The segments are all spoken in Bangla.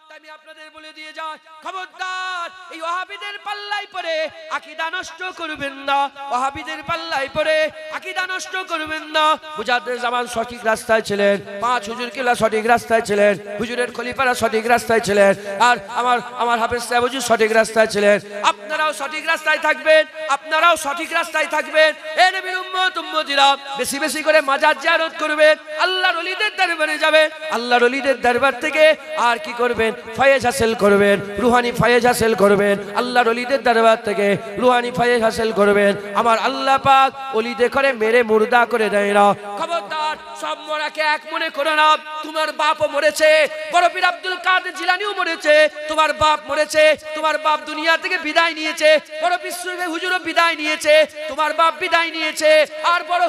তাই আমি আপনাদের বলে দিয়ে যাই, খবরদার এই ওয়াহাবিদের পাল্লায় পড়ে আকীদা নষ্ট করবেন না, ওয়াহাবিদের পাল্লায় পড়ে আকীদা নষ্ট করবেন না। মুজাদ্দিদ জামান সঠিক রাস্তায় ছিলেন, 5 হুজুর কিলা সঠিক রাস্তায় ছিলেন, হুজুরের খলিফারা সঠিক রাস্তায় ছিলেন, আর আমার হাফেজ সাহেব হুজুর সঠিক রাস্তায় ছিলেন। আপনারাও সঠিক রাস্তায় থাকবেন, আপনারাও সঠিক রাস্তায় থাকবেন। এ নবীর উম্মত উম্মতিরা বেশি বেশি করে মাজার জিয়ারত করবেন, আল্লাহর ওলিদের দরবারে যাবেন, আল্লাহর ওলিদের দরবার থেকে আর কি করবেন, ফয়েজ হাসিল করবেন, রুহানি ফয়েজ হাসিল করবেন, আল্লাহর ওলিদের দরবার থেকে রুহানি ফয়েজ হাসিল করবেন। আমার আল্লাহ পাক ওলিদের করে মেরে মুর্দা করে দেয় না। খবরদার সব মরাকে এক মনে করো না। তোমার বাপও মরেছে, বড় পীর আব্দুল কাদের জিলানীও মরেছে, তোমার বাপ মরেছে, তোমার বাপ দুনিয়া থেকে বিদায় নিয়েছে, বড় পীর হুজুরও বিদায় নিয়েছে, তোমার বাপ বিদায় নিয়েছে, আর বড়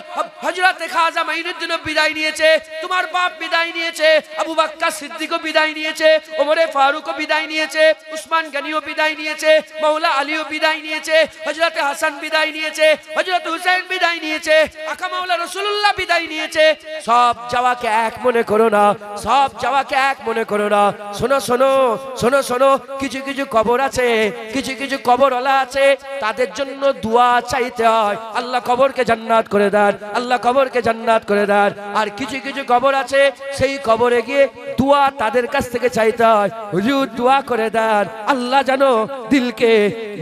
হযরত খাজা মাইনুদ্দিনও বিদায় নিয়েছে, তোমার বাপ বিদায় নিয়েছে, আবু বকর সিদ্দিকও বিদায় নিয়েছে, ওমরে ফারুকও বিদায় নিয়েছে, উসমান গনিও বিদায় নিয়েছে, মাওলা আলীও বিদায় নিয়েছে, হযরত হাসান বিদায় নিয়েছে, হযরত হুসাইন বিদায় নিয়েছে, আকা মাওলা রাসূলুল্লাহ বিদায় নিয়েছে। সব যাওয়াকে এক মনে করো না, সব যাওয়াকে এক মনে করো না। শোনো শোনো শোনো শোনো, কিছু কিছু কবর আছে, কিছু কিছু কবরওয়ালা আছে, তাদের জন্য দোয়া চাইতে হয়, আল্লাহ কবরকে জান্নাত করে দেন, আল্লাহ কবরকে জান্নাত করে দেন। আর কিছু কিছু কবর আছে, সেই কবরে গিয়ে দোয়া তাদের কাছ থেকে চাইতে হয়, হুজুর দোয়া করে দেন, আল্লাহ যেন দিলকে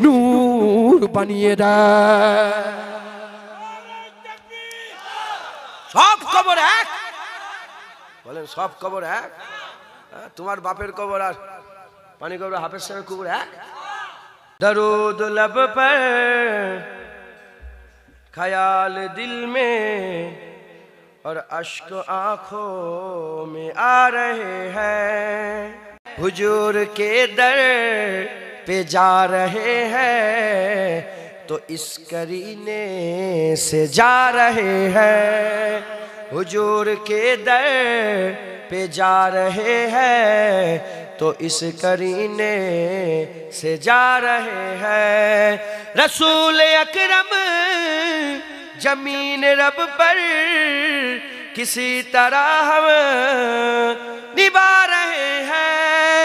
নূর বানিয়ে দেয়। সব কবর এক বলেন, সব কবর এক। তোমার বাপের কবর আর পানি কবর হাফেজ সাহেবের কবর এক। दरूद लब पर ख्याल दिल में और अश्क आंखों में आ रहे हैं, हुजूर के दर पे जा रहे हैं तो इस करीने से जा रहे हैं, हुजूर के दर पे जा रहे हैं तो इस करीने से जा रहे हैं। रसूल अकरम जमीन रब पर किसी तरह हम निभा रहे हैं,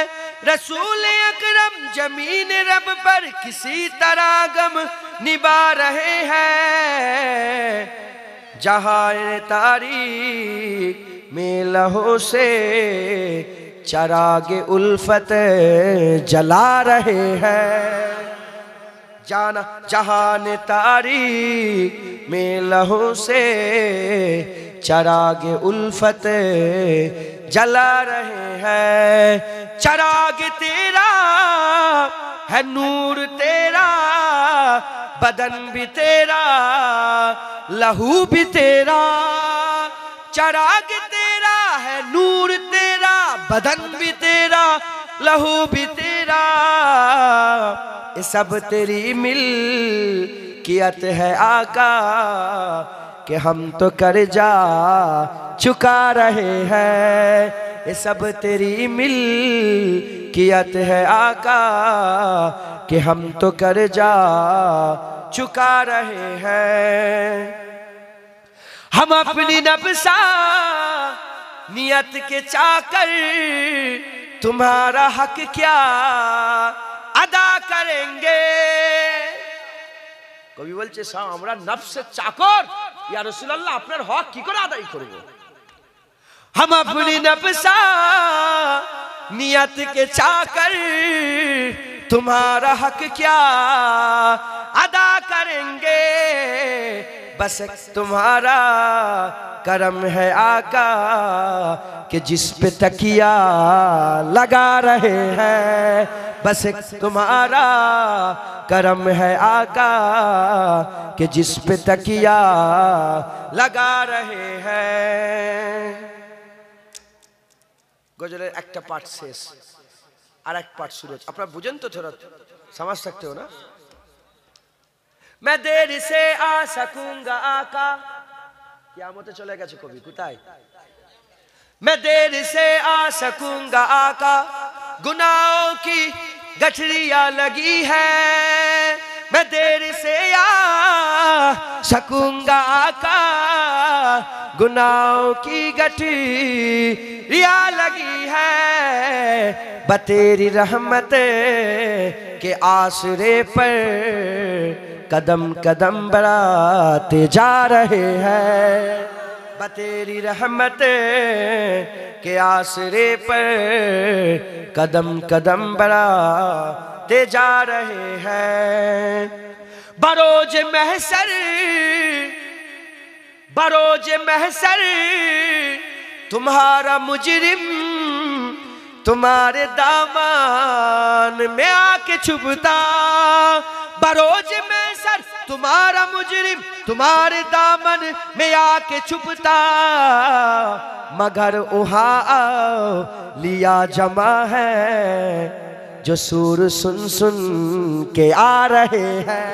रसूल अकरम जमीन रब पर किसी तरह गम निभा रहे हैं। जहां तारीख में लहो से चरागे उल्फत जला रहे हैं, जाना जहान तारीख में लहू से चरागे उल्फत जला रहे हैं। चराग तेरा है नूर तेरा, बदन भी तेरा लहू भी तेरा, चराग तेरा है नूर तेरा, बदन भी तेरा लहू भी तेरा, ये सब तेरी मिल्कियत है आका, कि हम तो कर्जा चुका रहे हैं, ये सब तेरी मिल्कियत है आका, कि हम तो कर्जा चुका रहे हैं। हम अपनी नफ्सा नियत के चाकर तुम्हारा हक क्या अदा करेंगे। कवि बोलছে শাহ আমরা নফসের চাকর, ইয়া রাসূলুল্লাহ আপনার হক কি করে আদায় করব। हम अपनी नफ्सा नियत के चाकर तुम्हारा हक क्या अदा करेंगे, बस तुम्हारा करम है आका, कि जिस पे तकिया लगा रहे हैं, बस तुम्हारा करम है आका, कि जिस पे तकिया लगा रहे हैं। गजलेर एक पार्ट शेष और एक पार्ट शुरू। अपना बुझें तो थोड़ा समझ सकते हो ना। मैं देर से आ सकूंगा आका, कियामते चले गए कवि कुताई। मैं देर से आ सकूंगा आका, गुनाहों की गठरियां लगी है, मैं देर से आ सकूंगा आका, गुनाहों की गठरियां लगी है, बतेरी रहमत के आसरे पर कदम कदम बढ़ाते जा रहे हैं। बतेरी रहमत के आसरे पर कदम कदम बढ़ाते जा रहे हैं। बरोज महसर तुम्हारा मुजरिम तुम्हारे दामन में आके छुपता। बरोज महसर तुम्हारा मुजरिम तुम्हारे दामन में आके छुपता। मगर वहाँ लिया जमा है जो सुर सुन सुन के आ रहे हैं।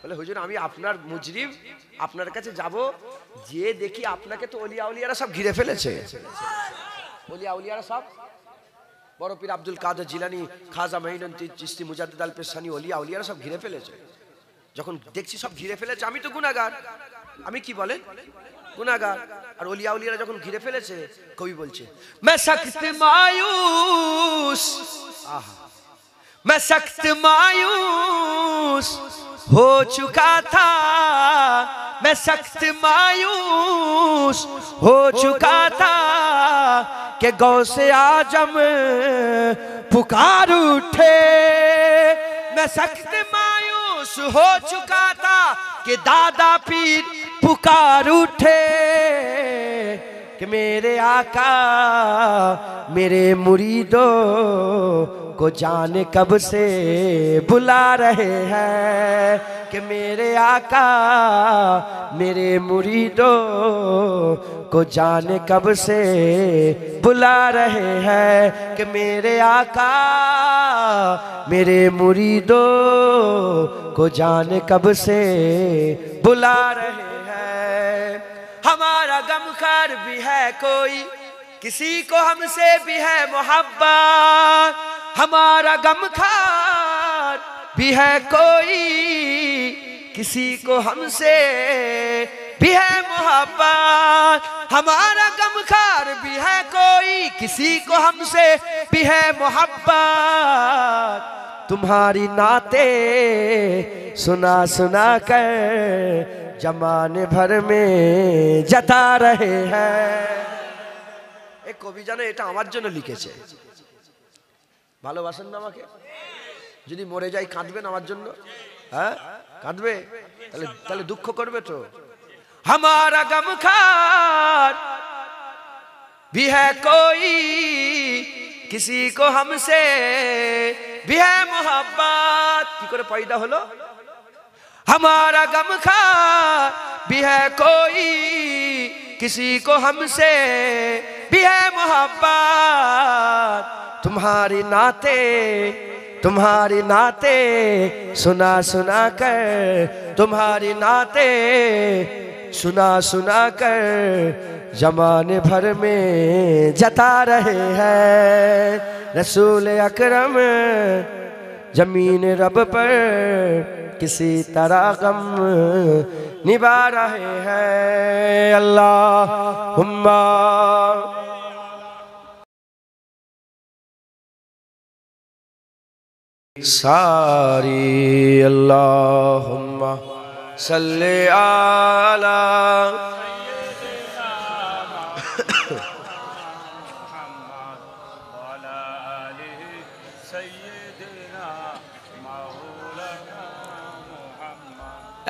বলে হুজুর আমি আপনার মুজরিম আপনার কাছে যাব যে দেখি আপনাকে তো ওলিয়া উলিয়ারা সব ঘিরে ফেলেছে। ওলিয়া উলিয়ারা সব বড় পীর আব্দুল কাদের জিলানী খাজা মঈনুদ্দিন চিশতি মুজাদ্দিদ আল পেশানি ওলিয়া উলিয়ারা সব ঘিরে ফেলেছে। যখন দেখছি সব ঘিরে ফেলেছে আমি তো গুনাহগার, আমি কি বলেন গুনাহগার। আর ওলিয়া উলিয়ারা যখন ঘিরে ফেলেছে কবি বলছে मैं सख्त मायूस मैं सख्त मायूस हो चुका था। मैं सख्त मायूस हो चुका था कि गौसे आजम पुकार उठे। मैं सख्त मायूस हो चुका था कि दादा पीर पुकार उठे कि मेरे आका मेरे मुरीदों को जाने कब से बुला रहे हैं। कि मेरे आका मेरे मुरीदों को जाने कब से बुला रहे हैं। कि मेरे आका मेरे मुरीदों को जाने कब से बुला रहे हैं। हमारा गमखार भी है कोई किसी को हमसे भी है मोहब्बत। हमारा गमखार भी है कोई किसी को हमसे भी है मोहब्बत। हमारा गमखार भी है कोई किसी को हमसे भी है मोहब्बत। तुम्हारी नाते सुना सुना कर जमाने भर में जता रहे हैं। एक কবি জানে এটা আমার জন্য লিখেছে। ভালোবাসেন না আমাকে? যদি মরে যাই কাঁদবেন আমার জন্য? হ্যাঁ কাঁদবে? তাহলে দুঃখ করবে তো। हमारा गमखार भी है कोई किसी को हमसे भी है मोहब्बत। কি করে পয়দা হলো? हमारा गमखार भी है कोई किसी को हमसे भी है मोहब्बत। तुम्हारी नाते सुना सुना कर तुम्हारी नाते सुना सुना कर जमाने भर में जता रहे हैं। रसूल अकरम जमीन रब पर किसी तरह गम निभा रहे हैं। अल्लाहुम्मा सारी अल्लाहुम्मा सल्ले आला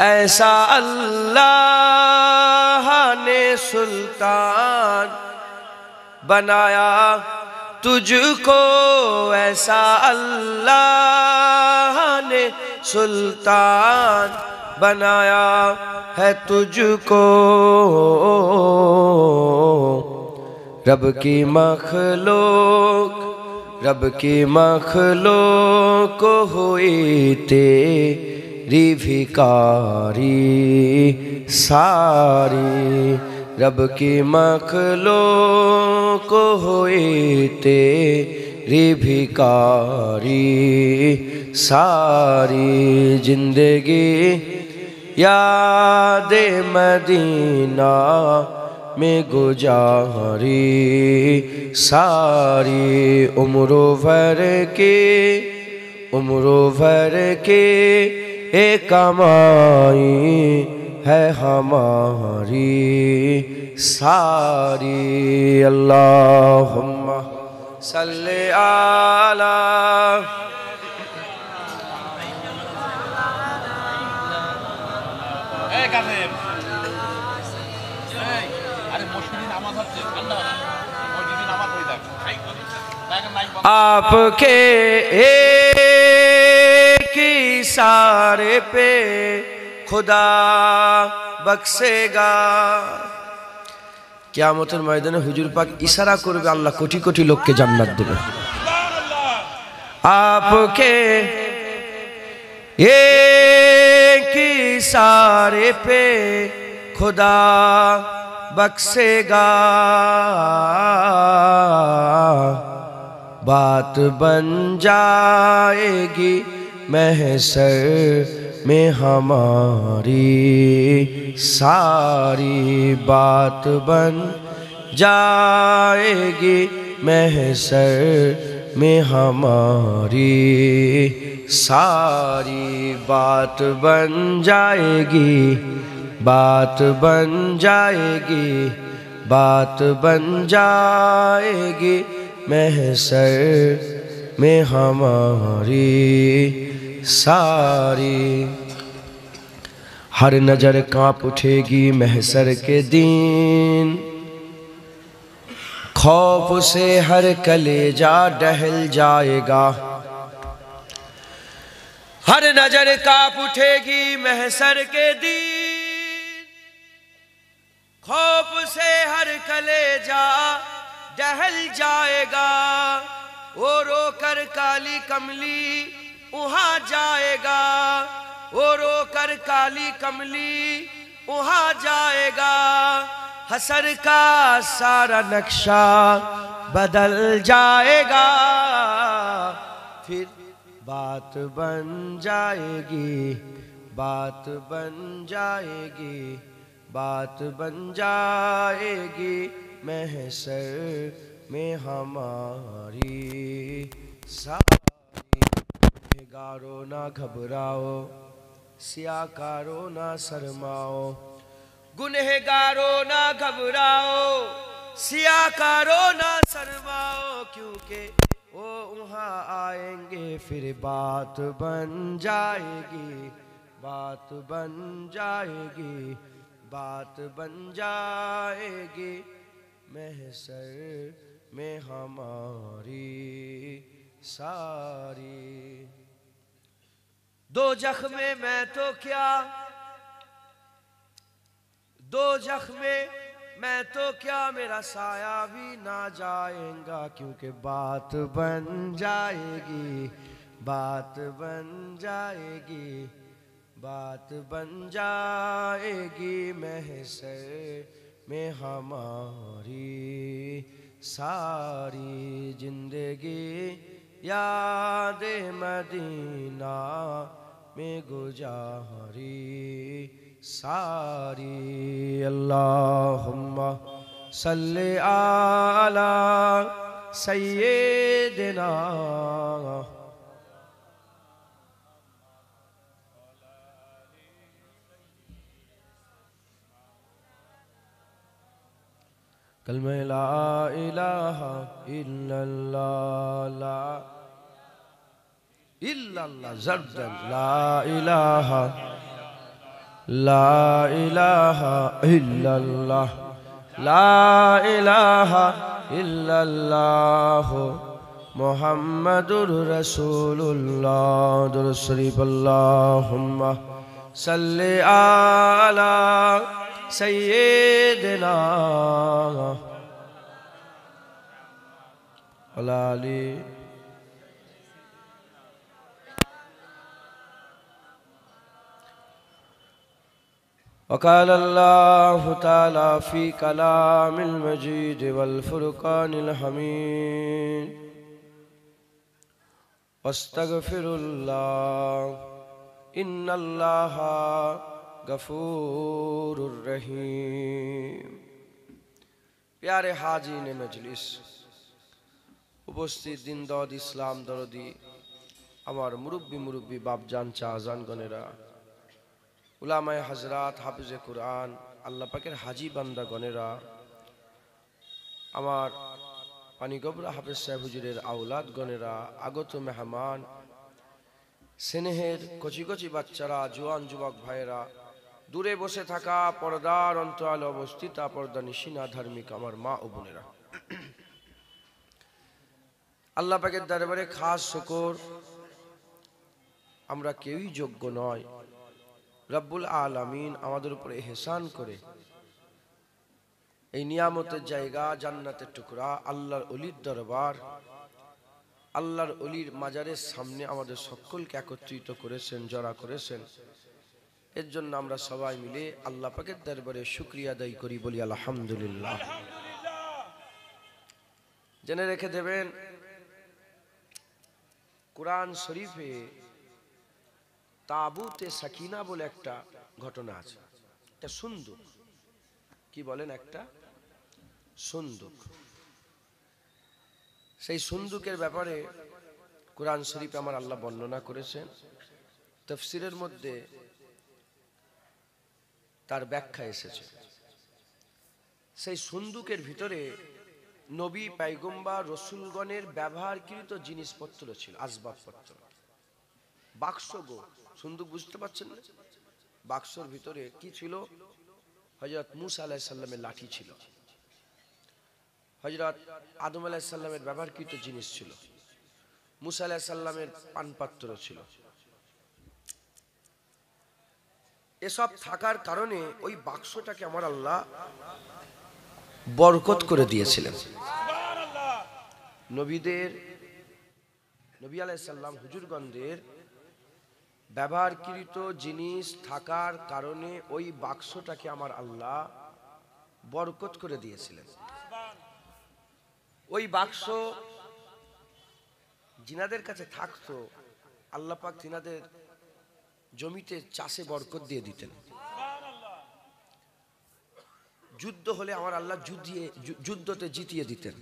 ऐसा अल्लाह ने सुल्तान बनाया तुझको। ऐसा अल्लाह ने सुल्तान बनाया है तुझको। रब की मखलूक हुई तेरी भिकारी सारी। रब की मखलूक हुई तेरी भिकारी सारी। जिंदगी याद मदीना में गुजारी सारी उम्र भर के एक कमाई है हमारी सारी। अल्लाहुम्मा सल्ले आला आपके एक इशारे पे खुदा बख्शेगा। कियामतेर मयदाने हुजूर पाक इशारा करबे आल्लाह कोटी कोटी लोकके জান্নাত देবে। आपके एक इशारे पे खुदा बख्शेगा। बात बन जाएगी महशर में हमारी सारी। बात बन जाएगी महशर में हमारी सारी। बात बन जाएगी, बात बन जाएगी, बात बन जाएगी महशर में हमारी सारी। हर नजर कांप उठेगी महशर के दिन, खौफ से हर कलेजा डहल जाएगा। हर नजर कांप उठेगी महशर के दिन, खौफ से हर कलेजा डहल जाएगा। वो रोकर काली कमली वहाँ जाएगा, वो रोकर काली कमली वहाँ जाएगा। हसर का सारा नक्शा बदल जाएगा। फिर बात बन जाएगी, बात बन जाएगी, बात बन जाएगी महशर में हमारी सारी। गुनहगारो ना घबराओ, सियाकारो ना शर्माओ। गुनहगारो ना घबराओ, सियाकारो ना शर्माओ, क्योंकि वो वहाँ आएंगे फिर बात बन जाएगी, बात बन जाएगी, बात बन जाएगी महशर में हमारी सारी। दो जख्मे मैं तो क्या, दो जख्मे मैं तो क्या, मेरा साया भी ना जाएगा, क्योंकि बात बन जाएगी, बात बन जाएगी, बात बन जाएगी महशर में हमारी सारी। जिंदगी याद मदीना में गुजारी सारी। अल्लाहुम्मा सल्ले आला सय्यिदिना कलमे ला इलाहा इल्लल्लाह, ला इल्लल्लाह ज़र्दन, ला इलाहा, ला इलाहा इल्लल्लाह, ला इलाहा इल्लल्लाह मुहम्मदुर रसूलुल्लाह। दुरूद शरीफ। अल्लाहुम्मा सल्ले आला सय्यिदिना अली। वक़ाल अल्लाहु तआला फ़ी कलामिल मजीद वल फ़ुरक़ानिल हमीद वस्तग़फ़िरुल्लाह इन्नल्लाहा गफूरुर रहीम। प्यारे हाजिर मजलिस उपस्थित दिन दौद इस्लाम दरदी আমার মুরব্বি মুরব্বি বাপজান চাজান গনেরা উলামায়ে হযরত হাফেজে কুরআন আল্লাহ পাকের হাজী বান্দা গনেরা আমার পানিগবরা হাফেজ সাহেব হুজুরের আওলাদ গনেরা আগত মেহমান স্নেহের কচি কচি বাচ্চারা জওয়ান যুবক ভাইরা দূরে বসে থাকা পর্দার অন্তরালে অবস্থিত পর্দা নিশিনা ধার্মিক আমার মা ও বোনেরা আল্লাহ পাকের দরবারে খাস শুকর আমরা কেউই যোগ্য নয় রব্বুল আলামিন আমাদের উপরে ইহসান করে এই নিয়ামতের জায়গা জান্নাতের টুকরা আল্লাহর ওলির দরবার আল্লাহর ওলির মাজারের সামনে আমাদের সকলকে একত্রিত করেছেন জড়া করেছেন এর জন্য আমরা সবাই মিলে আল্লাহ পাকের দরবারে শুকরিয়া আদায় করি বলি আলহামদুলিল্লাহ জেনে রেখে দেবেন কুরআন শরীফে তাবুতে সাকিনা বলে একটা ঘটনা আছে এটা সুন্দর কি বলেন একটা সুন্দর সেই সুন্দুকের ব্যাপারে কুরআন শরীফে আমার আল্লাহ বর্ণনা করেছেন তাফসীরের মধ্যে তার ব্যাখ্যা এসেছে সেই সুন্দুকের ভিতরে নবী পয়গম্বর রাসূলগণের ব্যবহারকৃত জিনিসপত্র ছিল আসবাবপত্র বাক্স গো সুন্দুক বুঝতে পারছেন না বাক্সর ভিতরে কি ছিল হযরত মূসা আলাইহিস সালামের লাঠি ছিল হযরত আদম আলাইহিস সালামের ব্যবহারকৃত জিনিস ছিল মূসা আলাইহিস সালামের পানপাত্র ছিল এসব থাকার কারণে ওই বাক্সটাকে আমার আল্লাহ বরকত করে দিয়েছিলেন সুবহানাল্লাহ নবী আলাইহিস সালাম হুজুরগণদের ব্যবহারকৃত জিনিস থাকার কারণে ওই বাক্সটাকে আমার আল্লাহ বরকত করে দিয়েছিলেন ওই বাক্স জিনাদের কাছে থাকতো আল্লাহ পাক জিনাদের জমিতে চাষে বরকত দিয়ে দিতেন যুদ্ধ হলে আমার আল্লাহ যুদ্ধতে জিতিয়ে দিতেন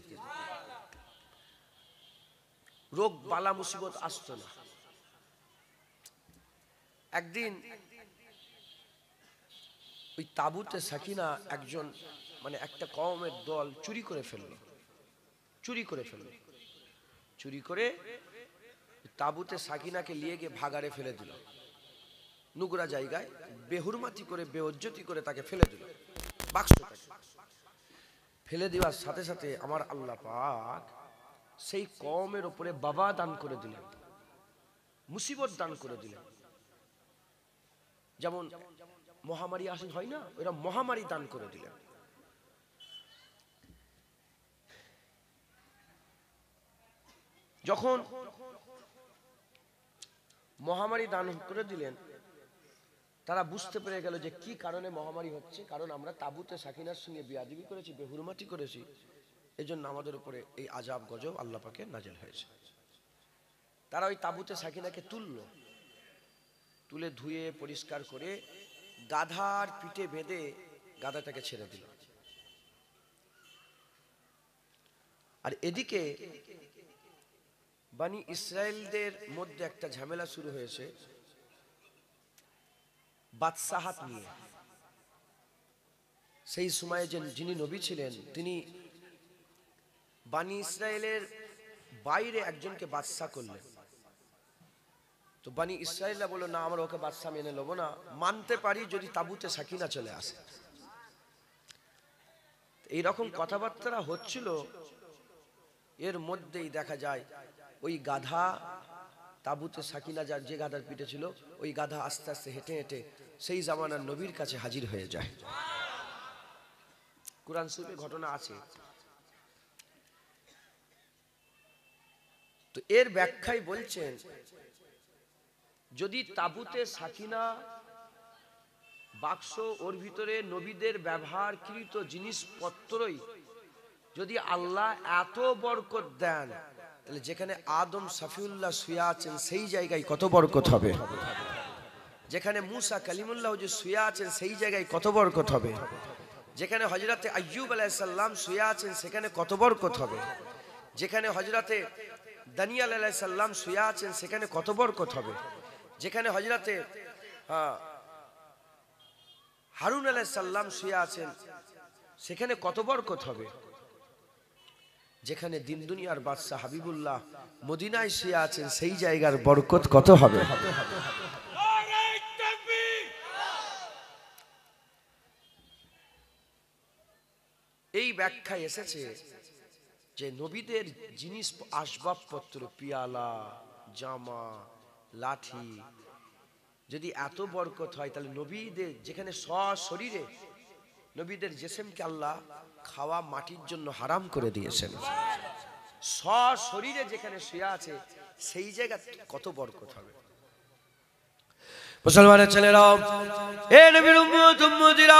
রোগ বালা মুসিবত আসতো না একদিন ওই তাবুতে সাকিনা একজন মানে একটা কওমের দল চুরি করে ফেললো চুরি করে তাবুতে সাকিনাকে নিয়ে গিয়ে ভাগাড়ে ফেলে দিল নোংরা জায়গায় বেহুরমাতি করে বেইজ্জতি করে তাকে ফেলে দিল বাক্সটাকে ফেলে দেওয়ার সাথে সাথে আমার আল্লাহ পাক সেই কওমের উপরে বাবা দান করে দিলেন মুসিবত দান করে দিলেন যেমন মহামারী আসে হয় না এরা মহামারী দান করে দিলেন যখন মহামারী দান করে দিলেন তারা বুঝতে পেরে গেল যে কি কারণে মহামারী হচ্ছে কারণ আমরা তাবুতে সাকিনার সঙ্গে বেয়াদবি করেছি বেহুরমাতি করেছি এজন্য আমাদের উপরে এই আযাব গজব আল্লাহ পাকের নাযিল হয়েছে তারা ওই তাবুতে সাকিনাকে তুলে ধুয়ে পরিষ্কার করে গাধার পিঠে বেঁধে গাধাটাকে ছেড়ে দিল আর এদিকে বনি ইসরাইলদের মধ্যে একটা ঝামেলা শুরু হয়েছে বাদশাহাত নিয়ে সেই সময়ে যিনি নবী ছিলেন তিনি বনি ইসরাইলের বাইরে একজনকে বাদশা করলেন তো বনি ইসরাইলরা বলল না আমরা ওকে বাদশা মেনে নেব না মানতে পারি যদি তাবুতে সাকিনা চলে আসে এই রকম কথাবার্তা হচ্ছিল এর মধ্যেই দেখা যায় ওই গাধা তাবুতে সাকিনা যার যে গাধার পিঠে ছিল ওই গাধা আস্তে আস্তে হেঁটে হেঁটে সেই জামানার নবীর কাছে হাজির হয়ে যায় কুরআন শরীফে ঘটনা আছে তো এর ব্যাখ্যায় বলছেন যদি তাবুতে সাকিনা বাক্স ওর ভিতরে নবীদের ব্যবহারকৃত জিনিসপত্রই যদি আল্লাহ এত বরকত দেন তাহলে যেখানে আদম সফিউল্লাহ শুয়ে আছেন সেই জায়গায় কত বরকত হবে যেখানে মুসা কালিমুল্লাহ যে শুয়ে আছেন সেই জায়গায় কত বরকত হবে যেখানে হযরতে আইয়ুব আলাইহিস সালাম শুয়ে আছেন সেখানে কত বরকত হবে, যেখানে হযরতে দানিয়েল আলাইহিস সালাম শুয়ে আছেন সেখানে কত বরকত হবে, যেখানে হযরতে হারুন আলাইহিস সালাম শুয়ে আছেন সেখানে কত বরকত হবে, যেখানে দিন দুনিয়ার বাদশা হাবিবুল্লাহ মদিনায় শুয়ে আছেন সেই জায়গার বরকত কত হবে। এই ব্যাখ্যায় এসেছে যে নবীদের জিনিস আসবাবপত্র পিয়ালা জামা লাঠি যদি এত বরকত হয় তাহলে নবীদের যেখানে সশরীরে নবীদের জিসমকে আল্লাহ খাওয়া মাটির জন্য হারাম করে দিয়েছেন, সশরীরে যেখানে শুয়ে আছে সেই জায়গা কত বরকত হবে। মুসলমানের ছেলেরা, এ নবীর উম্মত উম্মতিরা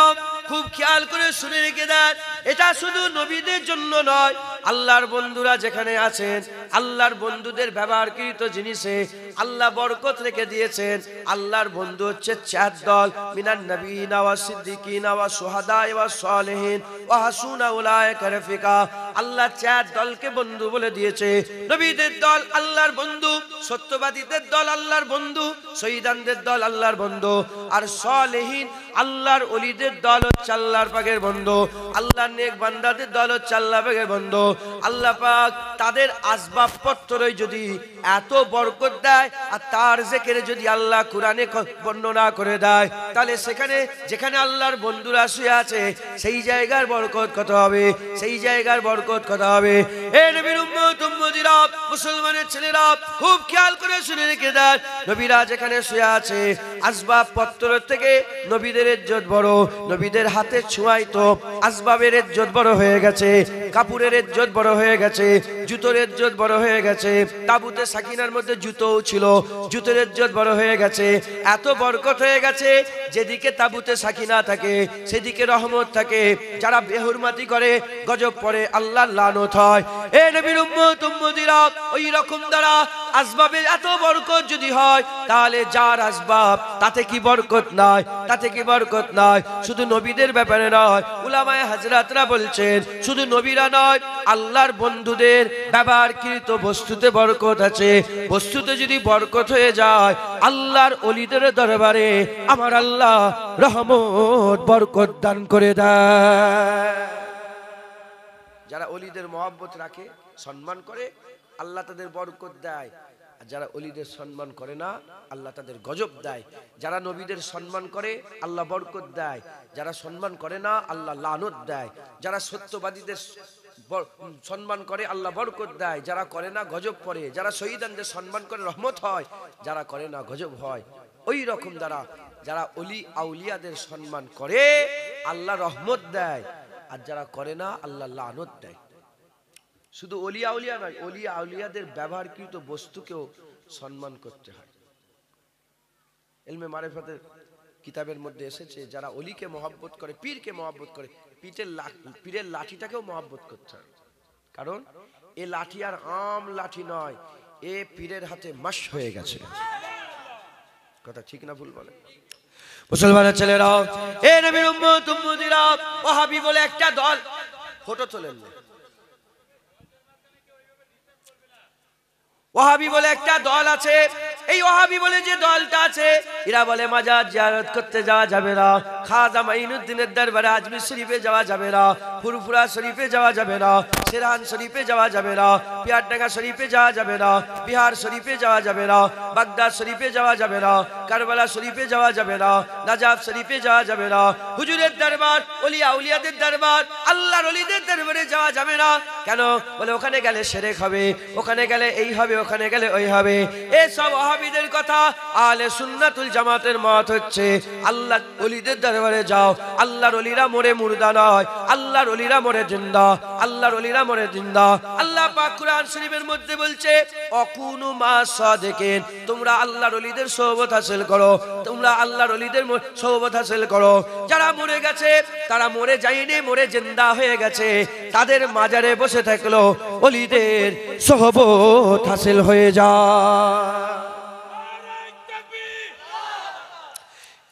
খুব খেয়াল করে শুনে রেখে দেন, এটা শুধু নবীদের জন্য নয়, আল্লাহর বন্ধুরা যেখানে আছেন আল্লাহর বন্ধুদের ব্যবহারকৃত জিনিসে আল্লাহ বরকত রেখে দিয়েছেন। আল্লাহর বন্ধু হচ্ছে চার দল, মিনান নবিয়িনা ওয়াস সিদ্দিকিনা ওয়াস শুহাদা ওয়াস সালিহিন ওয়া হাসুনা উলাইকা রাফিকা। আল্লাহ চার দলকে বন্ধু বলে দিয়েছে। নবীদের দল আল্লাহর বন্ধু, সত্যবাদীদের দল আল্লাহর বন্ধু, শহীদানদের দল আল্লাহর বন্ধু, আর সালেহীন আল্লাহর ওলিদের দল হচ্ছে আল্লাহর পাকের বন্ধু, আল্লাহর নেক বান্দাদের দল হচ্ছে আল্লাহ পাকের বন্ধু। আল্লাহ পাক তাদের আসবাবপত্রই যদি এত বরকত দেয় আর তার জিকিরে যদি আল্লাহ কোরআনে বর্ণনা করে দেয় তাহলে সেখানে যেখানে আল্লাহর বন্ধুরা শুয়ে আছে সেই জায়গার বরকত কত হবে, সেই জায়গার বরকত কত হবে। এ নবীর উম্মত উম্মতিরা, মুসলমানের ছেলেরা খুব খেয়াল করে শুনে রেখে দেন, নবীরা যেখানে শুয়ে আছে আসবাবপত্র থেকে নবীদের ইজ্জত বড়, নবীদের হাতে ছোঁয়াই তো আসবাবের ইজ্জত বড় হয়ে গেছে, কাপড়ের ইজ্জত বড় হয়ে গেছে, জুতোর ইজ্জত বড় হয়ে গেছে। তাবুতে সাকিনার মধ্যে জুতোও ছিল, জুতোর ইজ্জত বড় হয়ে গেছে, এত বরকত হয়ে গেছে যেদিকে তাবুতে সাকিনা থাকে সেদিকে রহমত থাকে, যারা বেহুরমাতি করে গজব পড়ে আল্লাহর লানত হয়। এ নবীর উম্মত উম্মতিরা, ওই রকম দ্বারা আসবাবের এত বরকত যদি হয় তাহলে যার আসবাব তাতে কি বরকত নাই, তাতে কি বরকত নাই। শুধু নবীদের ব্যাপারে নয়, উলামায়ে হাজরাতরা বলছেন শুধু নবীরা নয় আল্লাহর বন্ধুদের ব্যবহারকৃত বস্তুতে বরকত আছে। বস্তুতে যদি বরকত হয়ে যায় আল্লাহর ওলিদের দরবারে আমার আল্লাহ রহমত বরকত দান করে দেয়। যারা ওলিদের মহব্বত রাখে সম্মান করে আল্লাহ তাদের বরকত দেয়, আর যারা ওলিদের সম্মান করে না আল্লাহ তাদের গজব দেয়। যারা নবীদের সম্মান করে আল্লাহ বরকত দেয়, যারা সম্মান করে না আল্লাহ লানত দেয়। যারা সত্যবাদীদের সম্মান করে আল্লাহ বরকত দেয়, যারা করে না গজব পড়ে। যারা শহীদানদের সম্মান করে রহমত হয়, যারা করে না গজব হয়। ওই রকম দ্বারা যারা ওলি আউলিয়াদের সম্মান করে আল্লাহ রহমত দেয়, আর যারা করে না আল্লাহ লানত দেয়। শুধু ওলি আউলিয়া নয়, ওলি আউলিয়াদের ব্যবহারকৃত বস্তুকেও সম্মান করতে হয়। ইলমে মারিফাতের কিতাবের মধ্যে এসেছে যারা ওলিকে মহব্বত করে, পীরকে মহব্বত করে, পীরের লাঠিটাকেও মহব্বত করতে হয়। কারণ এ লাঠি আর আম লাঠি নয়, এ পীরের হাতে মাস হয়ে গেছে। কথা ঠিক না ভুল বলে? মুসলমানের ছেলেরা, এ নবীর উম্মত উম্মতিরা, ওয়াহাবি বলে একটা দল ফটো তোলেন না। ওয়াহাবি বলে একটা দল আছে, এই ওয়াহাবি বলে যে দলটা আছে এরা বলে মাজার জিয়ারত করতে যাওয়া যাবে না, খাজা মাইনুদ্দিনের দরবারে আজমির শরীফে যাওয়া যাবে না, ফুরফুরা শরীফে যাওয়া যাবে না, সেরহান শরীফে যাওয়া যাবে না, পিয়ারডাঙ্গা শরীফে যাওয়া যাবে না, বিহার শরীফে যাওয়া যাবে না, বাগদাদ শরীফে যাওয়া যাবে না, কারবালা শরীফে যাওয়া যাবে না, নাজাফ শরীফে যাওয়া যাবে না। হুজুরের দরবার, ওলি আউলিয়াদের দরবার, আল্লাহর ওলিদের দরবারে যাওয়া যাবে না। কেন? বলে ওখানে গেলে শিরক হবে, ওখানে গেলে এই হবে, ওখানে গেলে ওই হবে। এই সব ওয়াহাবিদের কথা। আহলে সুন্নাতুল জামাতের মত হচ্ছে আল্লাহর ওলিদের দরবারে যাও। আল্লাহর ওলিরা মরে মুর্দা নয়, আল্লাহর ওলিরা মরে জিন্দা, আল্লাহর ওলিরা মরে জিন্দা। আল্লাহ পাক কুরআন শরীফের মধ্যে বলছে অকুনু মা সাদিকিন, তোমরা আল্লাহর ওলিদের সোহবত হাসিল করো, তোমরা আল্লাহর ওলিদের সোহবত হাসিল করো। যারা মরে গেছে তারা মরে যায়নি, মরে জিন্দা হয়ে গেছে, তাদের মাজারে বসে থাকলো ওলিদের সোহবত হাসিল হয়ে যায়।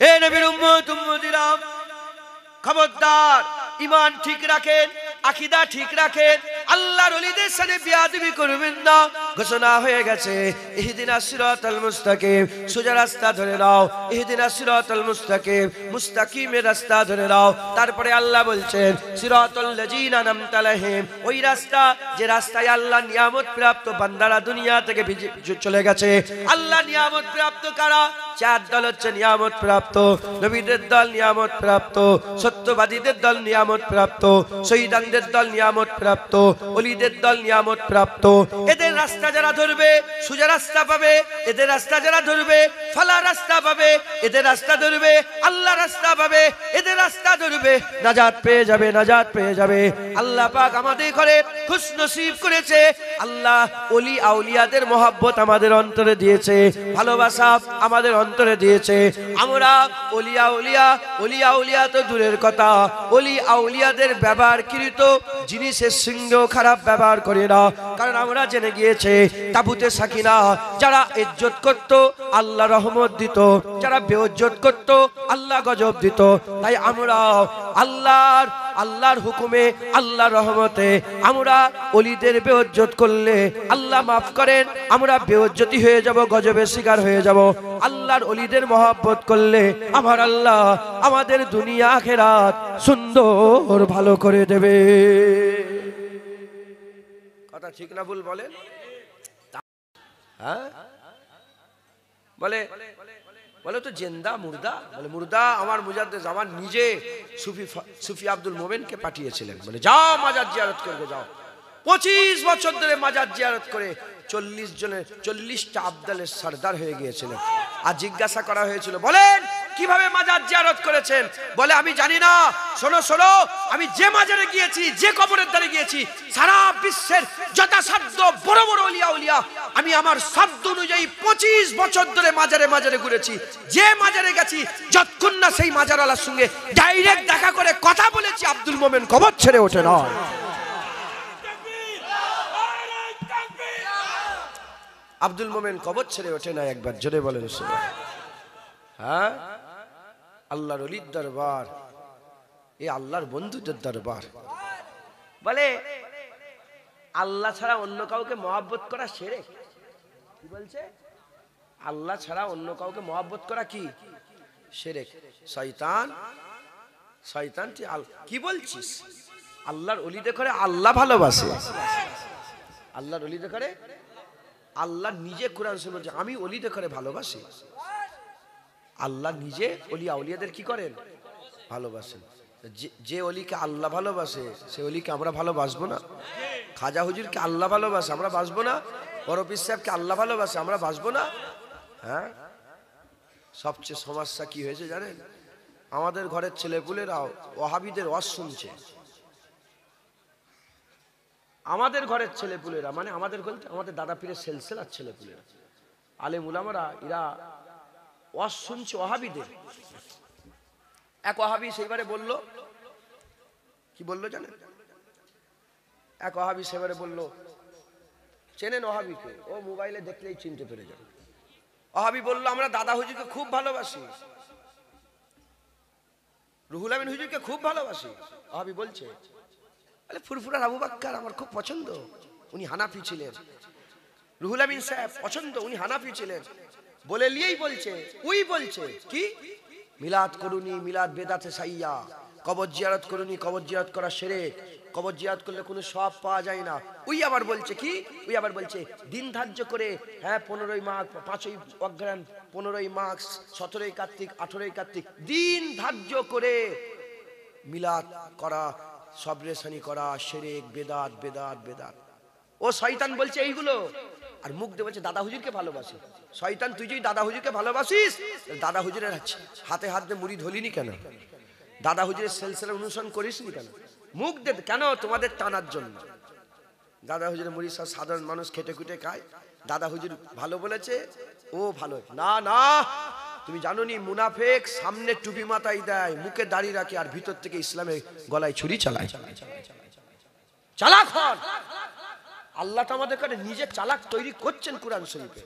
এ নবীর উম্মত উম্মতিরা, খবরদার ঈমান ঠিক রাখেন, আকীদা ঠিক রাখেন, আল্লাহর ওলিদের সাথে বেয়াদবি করবেন না। ঘোষণা হয়ে গেছে ইহদিনাস সিরাতাল মুস্তাকিম, সোজা রাস্তা ধরে নাও। ইহদিনাস সিরাতাল মুস্তাকিম, মুস্তাকিমের রাস্তা ধরে নাও। তারপরে আল্লাহ বলছেন সিরাতাল লাযিনা আনআমতা আলাইহিম, ওই রাস্তা যে রাস্তায় আল্লাহ নিয়ামত প্রাপ্ত বান্দারা দুনিয়া থেকে চলে গেছে। আল্লাহ নিয়ামত প্রাপ্ত কারা? চার দল হচ্ছে নিয়ামত প্রাপ্ত। নবীদের দল নিয়ামত প্রাপ্ত, সত্যবাদীদের দল নিয়ামত প্রাপ্ত, শহীদানদের দল নিয়ামত প্রাপ্ত, ওলিদের দল নিয়ামত প্রাপ্ত। এদের রাস্তা যারা ধরবে সোজা রাস্তা পাবে, এদের রাস্তা যারা ধরবে ফালা রাস্তা পাবে, এদের রাস্তা ধরবে আল্লাহ রাস্তা পাবে, এদের রাস্তা ধরবে নাজাত পেয়ে যাবে, নাজাত পেয়ে যাবে। আল্লাহ পাক আমাদের ঘরে খুশনসিব করেছে। আল্লাহ ওলি আউলিয়াদের মহব্বত আমাদের অন্তরে দিয়েছে, ভালোবাসা আমাদের অন্তরে দিয়েছে। আমরা ওলিয়া উলিয়া, ওলিয়া উলিয়া তো দূরের কথা, ওলি আউলিয়াদের ব্যবহারকৃত জিনিসের সঙ্গেও খারাপ ব্যবহার করে না। কারণ আমরা জেনে গিয়েছে তাবুতে সাকিনা যারা ইজ্জত করত আল্লাহ রহমত দিত, যারা বেইজ্জত করত আল্লাহ গজব দিত। তাই আমরা আল্লাহর হুকুমে, আল্লাহর রহমতে আমরা ওলিদের বেইজ্জত করলে আল্লাহ মাফ করেন, আমরা বেইজ্জতি হয়ে যাব, গজবের শিকার হয়ে যাব। আল্লাহর ওলিদের মহব্বত করলে আমার আল্লাহ আমাদের দুনিয়া আখিরাত সুন্দর ভালো করে দেবে। কথা ঠিক না ভুল বলেন? হ্যাঁ বলে বলে তো জিন্দা মুর্দা, বলে মুর্দা আমার মুজাদ্দেদ জামান নিজে সুফি আব্দুল মোমেনকে পাঠিয়েছিলেন, বলে যাও মাজার জিয়ারত করবে যাও। 25 বছর ধরে মাজার জিয়ারত করে 40টা আবদালের সরদার হয়ে গিয়েছিলেন। আর জিজ্ঞাসা করা হয়েছিল বলেন কিভাবে মাজার জিয়ারত করেছেন? বলে আমি জানি না, শোনো শোনো, আমি যে মাজারে গিয়েছি, যে কবরের ধারে গিয়েছি, সারা বিশ্বের যথাসাধ্য বড় বড় ওলিয়া উলিয়া আমি আমার শব্দ অনুযায়ী 25 বছর ধরে মাজারে মাজারে ঘুরেছি। যে মাজারে গেছি যতক্ষণ না সেই মাজারওয়ালার সঙ্গে ডাইরেক্ট দেখা করে কথা বলেছি, আব্দুল মোমেন কবর ছেড়ে ওঠে না। আব্দুল মোমেন কবর ছেড়ে ওঠে না। একবার জোরে বলেন হ্যাঁ। আল্লাহর ওলির দরবার, এই আল্লাহর বন্ধুদের দরবার। বলে আল্লাহ ছাড়া অন্য কাউকে মহব্বত করা শিরক। কি বলছে? আল্লাহ ছাড়া অন্য কাউকে মহব্বত করা কি? শিরক। শয়তান, শয়তান কি বলছিস? আল্লাহর ওলিদের করে আল্লাহ ভালোবাসে, আল্লাহর ওলিদের করে আল্লাহ নিজে কোরআন শরীফে বলছে আমি ওলিদের করে ভালোবাসি। আল্লাহ নিজে ওলি আউলিয়াদের কি করেন? ভালোবাসেন। যে ওলিকে আল্লাহ ভালোবাসে সে ওলিকে আমরা ভালোবাসবো না? খাজা হুজুরকে আল্লাহ ভালোবাসে, আমরা বাসবো না? বড় পীর সাহেবকে আল্লাহ ভালোবাসে, আমরা বাসবো না? হ্যাঁ। সবচেয়ে সমস্যা কি হয়েছে জানেন? আমাদের ঘরের ছেলেপুলেরা ওয়াহাবিদের ওয়াজ শুনছে। আমাদের ঘরের ছেলেপুলেরা মানে আমাদের বলতে আমাদের দাদা পীরের সেলসেলার ছেলেপুলেরা, আলেম উলামারা, এরা ওয়াজ শুনছে ওয়াহাবিদের। এক ওয়াহাবি সেইবারে বলল, কি বলল জানেন? এক ওয়াহাবি সেবারে বলল, চেনেন ওয়াহাবিকে? ও মোবাইলে দেখলেই চিনতে পেরে যাবে। ওয়াহাবি বলল আমরা দাদা হুজুরকে খুব ভালোবাসি, রুহুল আমিন হুজুরকে খুব ভালোবাসি। ওয়াহাবি বলছে আরে ফুরফুরার আবু বাক্কার আমার খুব পছন্দ, উনি হানাফি ছিলেন। রুহুল আমিন সাহেব পছন্দ, উনি হানাফি ছিলেন। বলে লিয়েই বলছে, ওই বলছে কি মিলাদ করুনি, মিলাদ বেদাতে সাইয়া, কবর জিয়ারত করুনি, কবর জিয়ারত করা শিরক, কবর জিয়ারত করলে কোনো সওয়াব পাওয়া যায় না। ওই আবার বলছে কি, ওই আবার বলছে দিন ধার্য করে, হ্যাঁ 15ই মাঘ, 5ই অগ্রহায়ণ, 15ই মাঘ, 17ই কার্তিক, 18ই কার্তিক দিন ধার্য করে মিলাদ করা, সবরেশানি করা শিরক, বেদাত বেদাত বেদাত। ও শয়তান বলছে এইগুলো, আর মুখ দিয়ে বলছে দাদা হুজুরকে ভালোবাসি। শয়তান তুই যদি দাদা হুজুরকে ভালোবাসিস, দাদা হুজুরের হাতে হাত দিয়ে মুড়ি ধলিনি কেন? দাদা হুজুরের সিলসিলা অনুসরণ করিসনি কেন? মুখ দে কেন? তোমাদের টানার জন্য। দাদা হুজুরের মুড়ি সব সাধারণ মানুষ খেটে খুটে খায়, দাদা হুজুর ভালো বলেছে ও ভালো না। না, তুমি জানো নি মুনাফেক সামনে টুপি মাথায় দেয়, মুখে দাড়ি রাখে, আর ভিতর থেকে ইসলামের গলায় ছুরি চালায়। চালাক হন। আল্লাহ তো আমাদের কাছে নিজে চালাক তৈরি করছেন কোরআন শরীফে।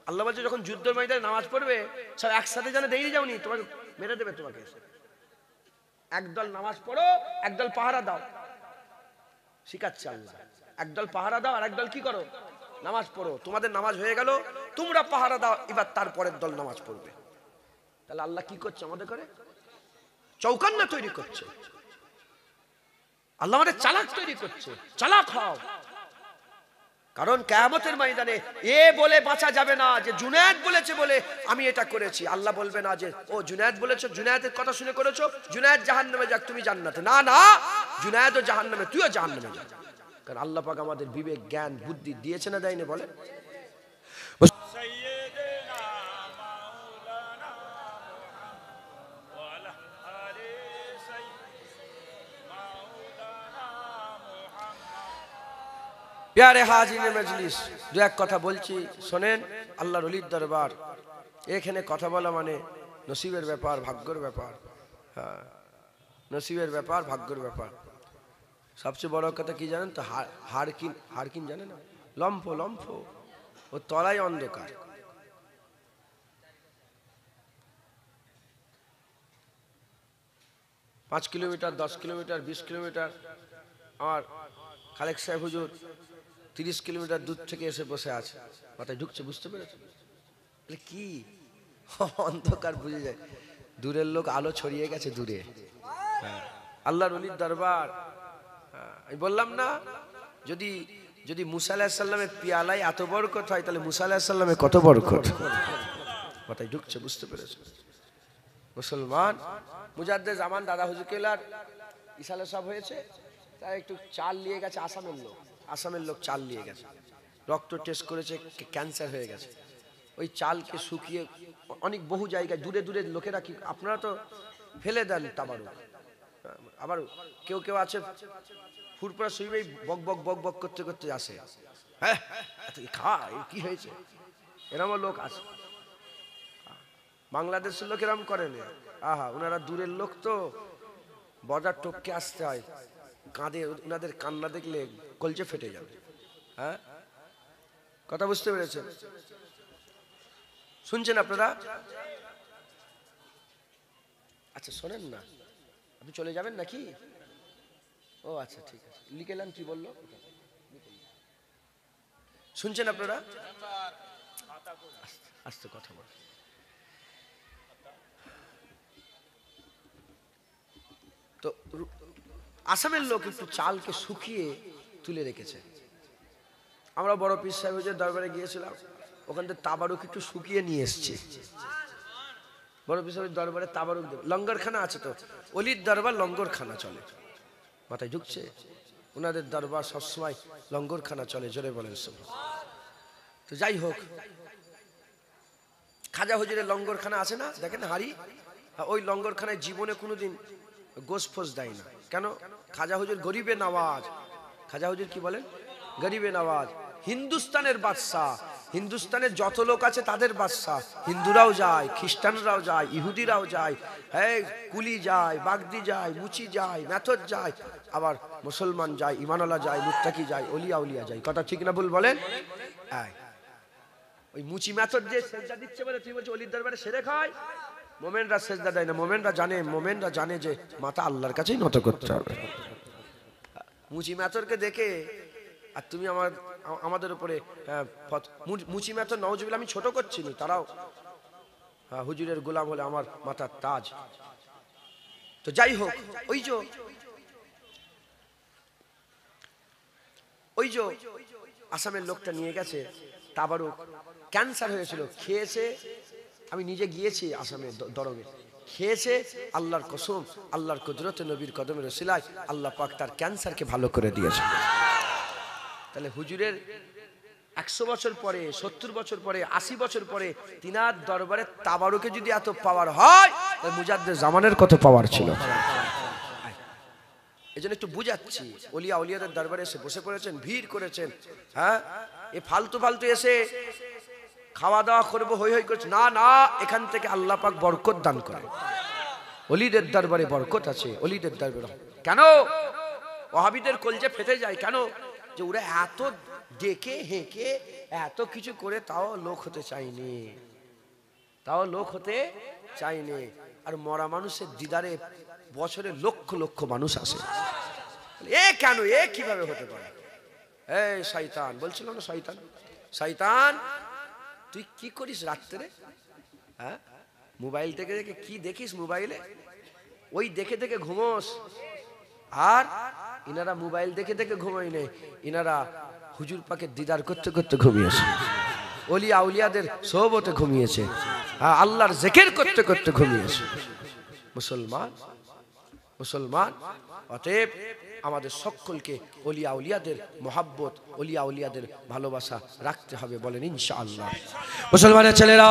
আল্লাহ বলছে যখন যুদ্ধের ময়দানে নামাজ পড়বে সব একসাথে যেন দেরিয়ে যাওনি, তোমাকে মেরে দেবে, তোমাকে একদল নামাজ পড়ো, একদল পাহারা দাও, শিখাচ্ছে আল্লাহ। একদল পাহারা দাও আর একদল কি করো? নামাজ পড়ো। তোমাদের নামাজ হয়ে গেল, তোমরা পাহারা দাও, এবার তারপরের দল নামাজ পড়বে। তাহলে আল্লাহ কি করছে আমাদের করে? চৌকান্না তৈরি করছে। আল্লাহ আমাদের চালাক তৈরি করছে। চালাক হও, কারণ কিয়ামতের ময়দানে এ বলে বাঁচা যাবে না যে জুনায়েদ বলেছে বলে আমি এটা করেছি। আল্লাহ বলবে না যে ও জুনায়েদ বলেছো, জুনায়েদের কথা শুনে করেছো, জুনায়েদ জাহান্নামে যাক, তুমি জান্নাতে। না না, জুনায়েদও জাহান্নামে, তুইও জাহান্নামে যা। কারণ আল্লাহ পাক আমাদের বিবেক, জ্ঞান, বুদ্ধি দিয়েছে না দেয়নি বলে? প্যারে হাজির মজলিস, দু এক কথা বলছি শোনেন। আল্লাহর ওলির দরবার, এখানে কথা বলা মানে নসিবের ব্যাপার, ভাগ্যের ব্যাপার। হ্যাঁ, নসিবের ব্যাপার, ভাগ্যের ব্যাপার। সবচেয়ে বড় কথা কি জানেন তো? হারকিন, হারকিন জানেন না? লম্ফ, লম্ফ, ও তলায় অন্ধকার। 5 কিলোমিটার, 10 কিলোমিটার, 20 কিলোমিটার, আমার খালেক সাহেব হুজুর 30 কিলোমিটার দূর থেকে এসে বসে আছে, মাথায় ঢুকছে, বুঝতে পেরেছে? কি অন্ধকার বুঝে যায়, দূরের লোক, আলো ছড়িয়ে গেছে দূরে। আল্লাহর ওলির দরবার। আমি বললাম না, যদি যদি মুসা আলাইহিস সালামের পিয়ালায় এত বরকত হয়, তাহলে মুসা আলাইহিস সালামের কত বরকত। মাথায় ঢুকছে, বুঝতে পেরেছে? মুসলমান মুজাদ্দেদ জামান দাদা হুজুর কেলার ইসালে সব হয়েছে, তাই একটু চাল নিয়ে গেছে আসামের লোক। আসামের লোক চাল নিয়ে গেছে, রক্ত টেস্ট করেছে, ক্যান্সার হয়ে গেছে। ওই চালকে শুকিয়ে অনেক বহু জায়গায় দূরে দূরে লোকেরা, কি আপনারা তো ফেলে দেন তাবারু, আবার কেউ কেউ আছে ফুরপুরা শুইবেই বক বক বক বক করতে করতে আসে, হ্যাঁ খা, কি হয়েছে, এরকম লোক আছে। বাংলাদেশের লোক এরকম করে না। আহা, ওনারা দূরের লোক তো, বর্ডার টপকে আসতে হয়, কাঁদে, ওনাদের কান্না দেখলে কলজে ফেটে যাবে। হ্যাঁ, কথা বুঝতে পেরেছেন? শুনছেন আপনারা? আচ্ছা শোনেন না, আপনি চলে যাবেন নাকি? ও আচ্ছা, ঠিক আছে, লিখেলাম। কি বললো? শুনছেন আপনারা? আস্তে কথা বল। তো আসামের লোক একটু চালকে শুকিয়ে তুলে রেখেছে। আমরা বড় পীর সাহেবের দরবারে গিয়েছিলাম, ওখান থেকে তাবারুক একটু শুকিয়ে নিয়ে এসছে। বড় পীর সাহেবের দরবারে তাবারুক দেবে, লঙ্গরখানা আছে তো, অলির দরবার লঙ্গরখানা চলে। মাথায় ঢুকছে? ওনাদের দরবার সবসময় লঙ্গরখানা চলে, জোরে বলেন সুবহান। তো যাই হোক, খাজা হুজুরের লঙ্গরখানা আছে না, দেখেন হাড়ি, ওই লঙ্গরখানায় জীবনে কোনোদিন গোশ ফোস দেয় না। কেন? খাজা হুজুর গরিবে নওয়াজ। খাজা হুজুর কি বলেন? গরিবে নওয়াজ, হিন্দুস্তানের বাদশাহ। হিন্দুস্তানের যত লোক আছে তাদের বাদশাহ। হিন্দুরাও যায়, খ্রিস্টানরাও যায়, ইহুদিরাও যায়, হ্যাঁ, কুলি যায়, বাগদি যায়, মুচি যায়, মেথর যায়, আবার মুসলমান যায়, ইমানওয়ালা যায়, মুত্তাকি যায়, অলিয়া উলিয়া যায়। কথা ঠিক না ভুল বলেন? ওই মুচি মেথর যে সেজদা দিচ্ছে বলে তুই বলছিস অলির দরবারে সেরে খায়? মোমেনরা সেজদা দেয় না। মোমেনরা জানে যে মাথা আল্লাহর কাছেই নত করতে হবে। মুচি মেথরকে দেখে আর তুমি আমাদের উপরে মুচি মেথর নওয়াজুবিল্লাহ, আমি ছোট করছি না, তারাও হুজুরের গোলাম হলে আমার মাথার তাজ। তো যাই হোক, ওই যে আসামের লোকটা নিয়ে গেছে তাবারুক, ক্যান্সার হয়েছিল, খেয়েছে। আমি নিজে গিয়েছি আসামের দরগে, খেয়েছে। আল্লাহর কসম, আল্লাহর কুদরতে, নবীর কদমের ওসিলায় আল্লাহ পাক তার ক্যান্সারকে ভালো করে দিয়েছে। তাহলে হুজুরের 100 বছর পরে, 70 বছর পরে, 80 বছর পরে তিনার দরবারে তাবারুকে যদি এত পাওয়ার হয়, তাহলে মুজাদ্দেদ জামানের কত পাওয়ার ছিল। এই জন্য একটু বুঝাচ্ছি, ওলিয়া উলিয়াদের দরবারে এসে বসে পড়েছেন, ভিড় করেছেন, হ্যাঁ, এ ফালতু ফালতু এসে খাওয়া দাওয়া করবো হই হই করছে না, না, এখান থেকে আল্লাহ পাক বরকত দান করে। ওলিদের দরবারে বরকত আছে, ওলিদের দরবারে। কেন ওয়াহাবিদের কলজে ফেটে যায়? কেন? যে ওরা এত ডেকে হেঁকে এত কিছু করে তাও লোক হতে চায়নি। আর মরা মানুষের দিদারে বছরে লক্ষ লক্ষ মানুষ আসে। এ কেন, এ কিভাবে হতে পারে? এই শয়তান, বলছিল না শয়তান, শয়তান তুই কি করিস রাত্রে? হ্যাঁ, মোবাইল থেকে দেখে কি দেখিস মোবাইলে? ওই দেখে দেখে ঘুমোস। আর ইনারা মোবাইল দেখে দেখে ঘুমোয় নেই, ইনারা হুজুর পাকের দিদার করতে করতে ঘুমিয়েছে, ওলিয়া আউলিয়াদের সোহবতে ঘুমিয়েছে, হ্যাঁ, আল্লাহর জিকির করতে করতে ঘুমিয়েছে। মুসলমান, মুসলমান, অতএব আমাদের সকলকে ওলিয়া আউলিয়াদের মহাব্বত, ওলিয়া আউলিয়াদের ভালোবাসা রাখতে হবে, বলেন ইনশাআল্লাহ। মুসলমানের ছেলেরা,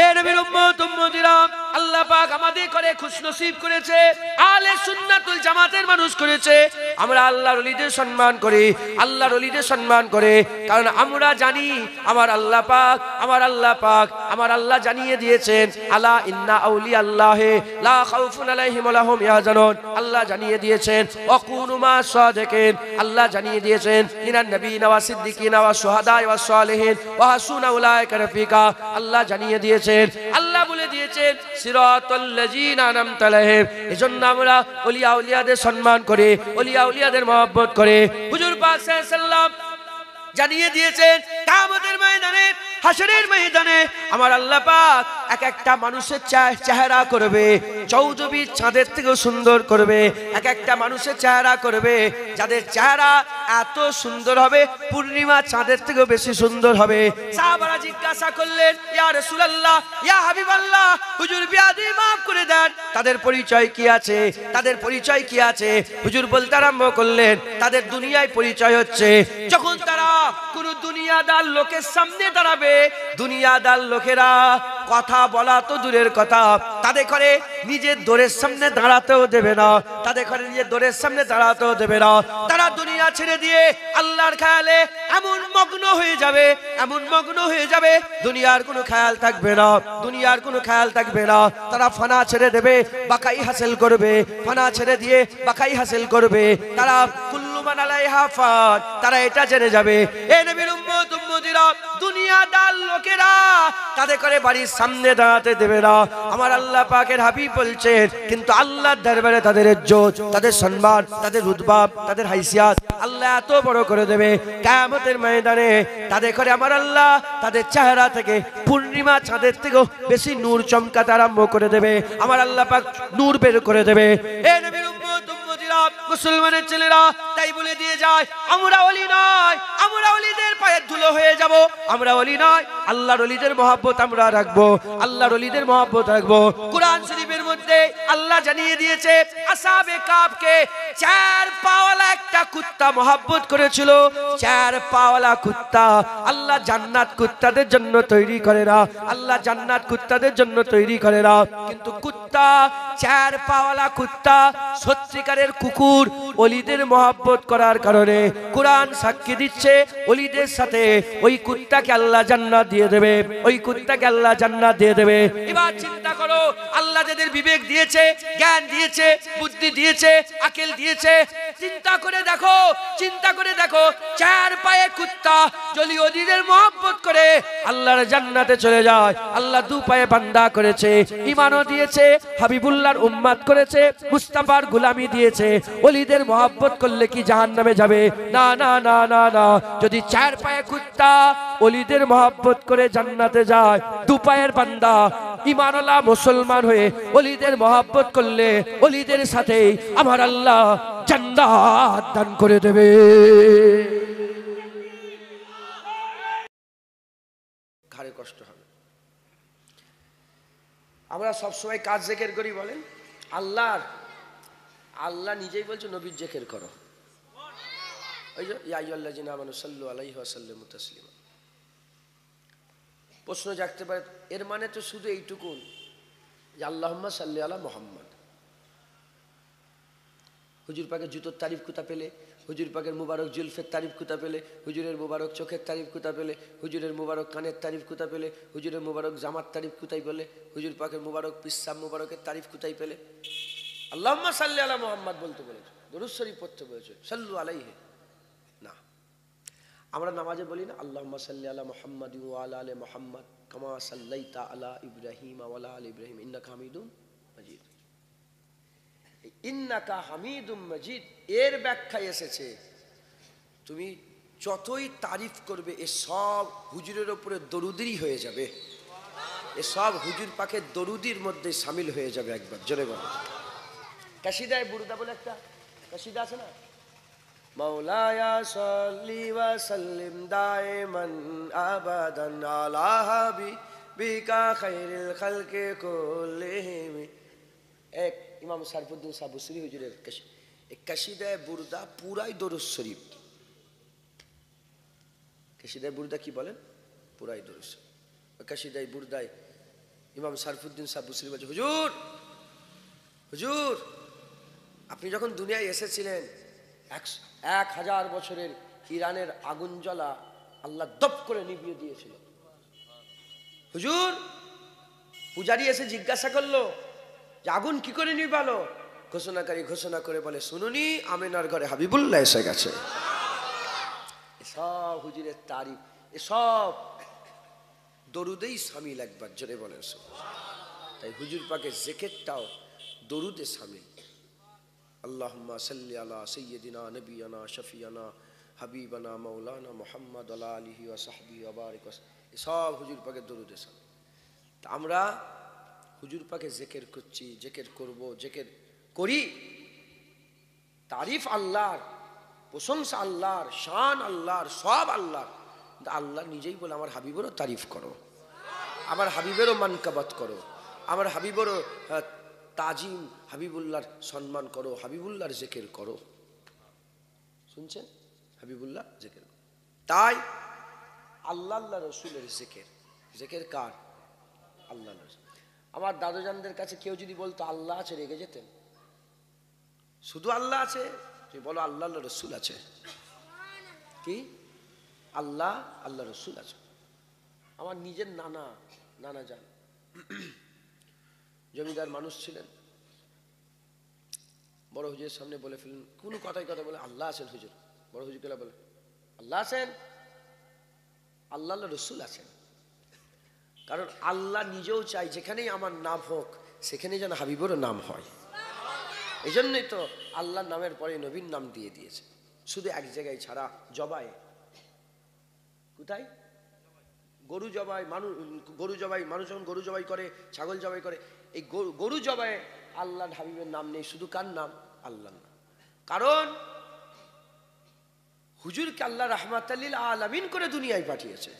এ নবীর উম্মত উম্মতিরা, আল্লাহ পাক আমাদের করে খুশনসিব করেছে, আহলে সুন্নাতুল জামাতের মানুষ করেছে। আমরা আল্লাহর ওলিদের সম্মান করি, আল্লাহর ওলিদের সম্মান করে, কারণ আমরা জানি আমার আল্লাহ পাক, আমার আল্লাহ পাক, আমার আল্লাহ জানিয়ে দিয়েছেন, আলা ইন্না আউলিয়া আল্লাহি লা খাউফুন আলাইহিম ওয়া লাহুম ইয়াহজানুন। আল্লাহ জানিয়ে দিয়েছেন ওয়াকুনু মা সাদিকিন। আল্লাহ জানিয়ে দিয়েছেন মিনান নবিয়িনা ওয়া সিদ্দিকিনা ওয়া শুহাদা ওয়া সালিহিন ওয়া হাসুনা উলাইকা রফিকা। আল্লাহ জানিয়ে দিয়েছেন, আল্লাহ বলে দিয়েছেন সিরাতাল লাযিনা আনআমতা আলাইহিম। এজন্য আমরা ওলিয়া আউলিয়াদের সম্মান করে, ওলিয়া আউলিয়াদের মহব্বত করে। হুজুর পাক সাল্লাল্লাহু আলাইহি ওয়াসাল্লাম জানিয়ে দিয়েছেন কিয়ামতের ময়দানে, হাসরের ময়দানে আমার আল্লাহ পাক এক একটা মানুষের চেহারা করবে 14 চাঁদের থেকেও সুন্দর করবে। এক একটা মানুষের চেহারা করবে যাদের চেহারা এত সুন্দর হবে পূর্ণিমা চাঁদের থেকেও বেশি সুন্দর হবে। সাহাবারা জিজ্ঞাসা করলেন, ইয়া রাসূলুল্লাহ, ইয়া হাবিবাল্লাহ, হুজুর বিয়াদি মাফ করে দেন, তাদের পরিচয় কি আছে? তাদের পরিচয় কি আছে? হুজুর বলতে আরম্ভ করলেন, তাদের দুনিয়ায় পরিচয় হচ্ছে যখন তারা কোন দুনিয়াদার লোকের সামনে দাঁড়াবে, দুনিয়াদার লোকেরা কথা বলা তো দূরের কথা, তাদের করে নিজের দোরের সামনে দাঁড়াতেও দেবে না, তাদের করে নিজের দোরের সামনে দাঁড়াতেও দেবে না। তারা দুনিয়া ছেড়ে দিয়ে আল্লাহর খেয়ালে এমন মগ্ন হয়ে যাবে, এমন মগ্ন হয়ে যাবে, দুনিয়ার কোনো খেয়াল থাকবে না, দুনিয়ার কোনো খেয়াল থাকবে না। তারা ফানা ছেড়ে দেবে, বাকাই হাসিল করবে, ফানা ছেড়ে দিয়ে বাকাই হাসিল করবে। তারা কুল্লু মান আলাইহা ফান, তারা এটা জেনে যাবে। এ নবীর উম্মত উম্মতিরা, দুনিয়াদার লোকেরা তাদের করে বাড়ির সামনে দাঁড়াতে দেবে না। আমার আল্লাহ পাকের হাবিব বলছেন, কিন্তু আল্লাহর দরবারে তাদের ইজ্জত, তাদের সম্মান, তাদের রুতবা, তাদের হাইসিয়াত আল্লাহ এত বড় করে দেবে, কিয়ামতের ময়দানে তাদের করে আমার আল্লাহ তাদের চেহারা থেকে পূর্ণিমা চাঁদের থেকেও বেশি নূর চমকাতে আরম্ভ করে দেবে। আমার আল্লাহ পাক নূর বের করে দেবে। এ নবীর উম্মত উম্মতিরা, মুসলমানের ছেলেরা, তাই বলে দিয়ে যায় আমরা ওলি নয়, আমরা ওলিদের পায়ের ধুলো হয়ে যাব। আমরা ওলি নয়, আল্লাহর ওলিদের মহব্বত আমরা রাখবো, আল্লাহর ওলিদের মহব্বত রাখবো। কুরআন শরীফের মধ্যে আল্লাহ জানিয়ে দিয়েছে আসহাবে কাফকে 4 পাওয়ালা একটা কুত্তা মহব্বত করেছিল। 4 পাওয়ালা কুত্তা আল্লাহ জান্নাত কুত্তাদের জন্য তৈরি করে না, আল্লাহ জান্নাত কুত্তাদের জন্য তৈরি করে না। কিন্তু কুত্তা, 4 পাওয়ালা কুত্তা, সত্যিকারের কুকুর ওলিদের মহব্বত করার কারণে কুরআন সাক্ষী দিচ্ছে ওলিদের সাথে ওই কুত্তাকে আল্লাহ জান্নাত দিয়ে দেবে, ওই কুত্তাকে আল্লাহ জান্নাত দিয়ে দেবে। এবার চিন্তা করো, আল্লাহ যাদের বিবেক দিয়েছে, জ্ঞান দিয়েছে, বুদ্ধি দিয়েছে, আকল দিয়েছে, চিন্তা করে দেখো, চিন্তা করে দেখো, 4 পায়ে কুত্তা যদি ওলিদের মহব্বত করে আল্লাহর জান্নাতে চলে যায়। আল্লাহ 2 পায়ে বান্দা করেছে, ঈমানও দিয়েছে, হাবিবুল্লাহর উম্মত করেছে, মুস্তাফার গোলামি দিয়েছে। ওলিদের মহব্বত করলে কি জাহান্নামে যাবে? না না না না না। যদি 4 পায়ে কুত্তা ওলিদের মহব্বত করে জান্নাতে যায়, 2 পায়ের বান্দা ঈমানওয়ালা মুসলমান হয়ে ওলিদের মহব্বত করলে ওলিদের সাথে আমার আল্লাহ জান্নাত দান করে দেবে। ঘাড়ে কষ্ট হবে। আমরা সবসময় কাজ জিকির করি, বলেন আল্লাহর, আল্লাহ নিজেই বলছে নবীর জিকির করো। ওই যে ইয়া আইয়ুহাল্লাযিনা আমানু সাল্লু আলাইহি ওয়া সাল্লিমু তাসলিমা। প্রশ্ন জাগতে পারে, এর মানে তো শুধু এইটুকুন যে আল্লাহুম্মা সাল্লি আলা মুহাম্মদ। হুজুর পাকের জুতোর তারিফ কোথা পেলে? হুজুর পাকের মুবারক জুলফের তারিফ কোথা পেলে? হুজুরের মুবারক চোখের তারিফ কোথা পেলে? হুজুরের মুবারক কানের তারিফ কোথা পেলে? হুজুরের মুবারক জামার তারিফ কোথায় পেলে? হুজুর পাকের মুবারক পিসাব মুবারকের তারিফ কোথায় পেলে? আল্লাহুম্মা সাল্লি আলা মুহাম্মদ বলতে বলেছে, দরুদ শরীফ পড়তে বলেছে, সাল্লু আলাইহি না। আমরা নামাজে বলি না আল্লাহুম্মা সাল্লি আলা মুহাম্মাদ ওয়া আলা আলি মুহাম্মাদ কামা সাল্লাইতা আলা ইব্রাহিম ওয়া আলা আলি ইব্রাহিম ইন্নাকা হামিদুম মাজিদ। ইন্নাকা হামিদুম মাজিদ এর ব্যাখ্যায় এসেছে তুমি যতই তারিফ করবে এ সব হুজুরের উপরে দরুদই হয়ে যাবে, এ সব হুজুর পাকের দরুদির মধ্যে শামিল হয়ে যাবে। একবার জোরে বলো। কাশিদায়ে বুরদা বলে একটা কাশিদা আছে না, মাওলায়া সাল্লি ওয়া সাল্লিম দাইমান আবাদান আলা হাবিবিকা খায়রুল খালকি কুল্লিহিম। এক ইমাম শরফুদ্দীন সাহেব বুসরি হুজুরের কাশিদায়ে বুরদা পুরাই দরুদ শরীফ। কাশিদায়ে বুরদা কি বলেন? পুরাই দরুদ শরীফ। কাশিদায়ে বুরদায় ইমাম শরফুদ্দীন সাহেব বুসরি বলছে, হুজুর হুজুর আপনি যখন দুনিয়ায় এসেছিলেন 1000 বছরের ইরানের আগুন জ্বলা আল্লাহ দপ করে নিভিয়ে দিয়েছিল। হুজুর পূজারী এসে জিজ্ঞাসা করলো যে আগুন কি করে নিভালো? ঘোষণাকারী ঘোষণা করে বলে, শুনুনি আমিনার ঘরে হাবিবুল্লাহ এসে গেছে। এসব হুজুরের তারিফ, এসব দরুদেই শামিল। একবার জোরে বলেন। তাই হুজুর পাকের জিকিরটাও দরুদে শামিল। আল্লাহুম্মা সাল্লি আলা সাইয়্যিদিনা নবিয়ানা শফিয়ানা হাবিবানা মাওলানা মুহাম্মদ আলা আলিহি ওয়া সাহবিহি ওয়া বারিক। এসব হুজুর পাকের দরুদে শামিল। তা আমরা হুজুর পাকে জিকির করছি, জিকির করব, জিকির করি। তারিফ আল্লাহর, প্রশংসা আল্লাহর, শান আল্লাহর, সব আল্লাহর। আল্লাহ নিজেই বলে আমার হাবিবেরও তারিফ করো, আমার হাবিবেরও মানকাবাত করো, আমার হাবিবেরও তাজিম, হাবিবুল্লাহর সম্মান করো, হাবিবুল্লাহর জিকির করো। শুনছেন? হাবিবুল্লাহ জিকির। তাই আল্লাহ আল্লাহ রসুলের জিকির। জিকির কার? আল্লাহ রসুল। আমার দাদুজানদের কাছে কেউ যদি বলতো আল্লাহ আছে, রেগে যেতেন। শুধু আল্লাহ আছে? তুমি বলো আল্লাহ আল্লাহ রসুল আছে। কি? আল্লাহ আল্লাহ রসুল আছে। আমার নিজের নানা যান জমিদার মানুষ ছিলেন, বড় হুজুরের সামনে বলে ফেলেন, কোনো কথায় কথা বলে আল্লাহ আছেন হুজুর। বড় হুজুর কেলা বলে আল্লাহ আছেন, আল্লাহ আল্লাহ রসুল আছেন। কারণ আল্লাহ নিজেও চাই যেখানেই আমার নাম হোক সেখানেই যেন হাবিবেরও নাম হয়। এই জন্যই তো আল্লাহর নামের পরে নবীর নাম দিয়ে দিয়েছে। শুধু এক জায়গায় ছাড়া, জবায়। কোথায়? গরু জবাই, মানুষ যখন গরু জবাই করে, ছাগল জবাই করে, এই গরু জবাই আল্লাহ হাবিবের নাম নেই, শুধু কার নাম? আল্লাহর নাম। কারণ হুজুরকে আল্লাহ রাহমাতাল লিল আলামিন করে দুনিয়ায় পাঠিয়েছে।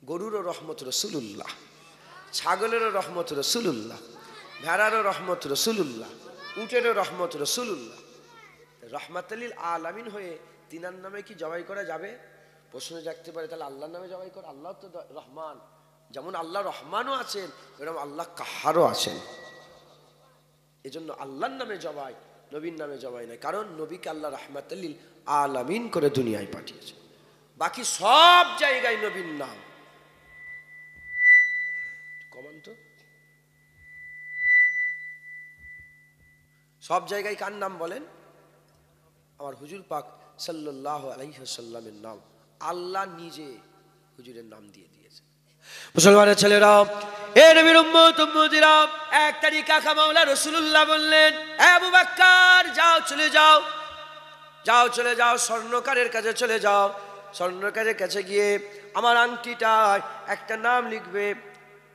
গরুরও রহমত রাসূলুল্লাহ, ছাগলেরও রহমত রাসূলুল্লাহ, ভেড়ারও রহমত রাসূলুল্লাহ, উটেরও রহমত রাসূলুল্লাহ। রাহমাতাল লিল আলামিন হয়ে তিনার নামে কি জবাই করা যাবে? প্রশ্ন জাগতে পারে, তাহলে আল্লাহর নামে জবাই কর। আল্লাহ তো রহমান, যেমন আল্লাহ রহমানও আছেন এরকম আল্লাহ কাহারও আছেন। এজন্য আল্লাহর নামে জবাই, নবীর নামে জবাই নাই। কারণ নবীকে আল্লাহ রাহমাতাল লিল আলামিন করে দুনিয়ায় পাঠিয়েছে। বাকি সব জায়গায় নবীর নাম। কমান তো সব জায়গায় কার নাম বলেন? আমার হুজুর পাক সাল্লাল্লাহু আলাইহি ওয়াসাল্লামের নাম আল্লাহ নিজে হুজুরের নাম দিয়ে দিয়েছে। মুসলমানের ছেলেরা, এ নবীর উম্মত উম্মতিরা, এক তারিখ আকা মাওলা রাসূলুল্লাহ বললেন, এ আবু বকর যাও, চলে যাও, যাও চলে যাও, স্বর্ণকারের কাছে চলে যাও। স্বর্ণকারের কাছে গিয়ে আমার আংটিটায় একটা নাম লিখবে,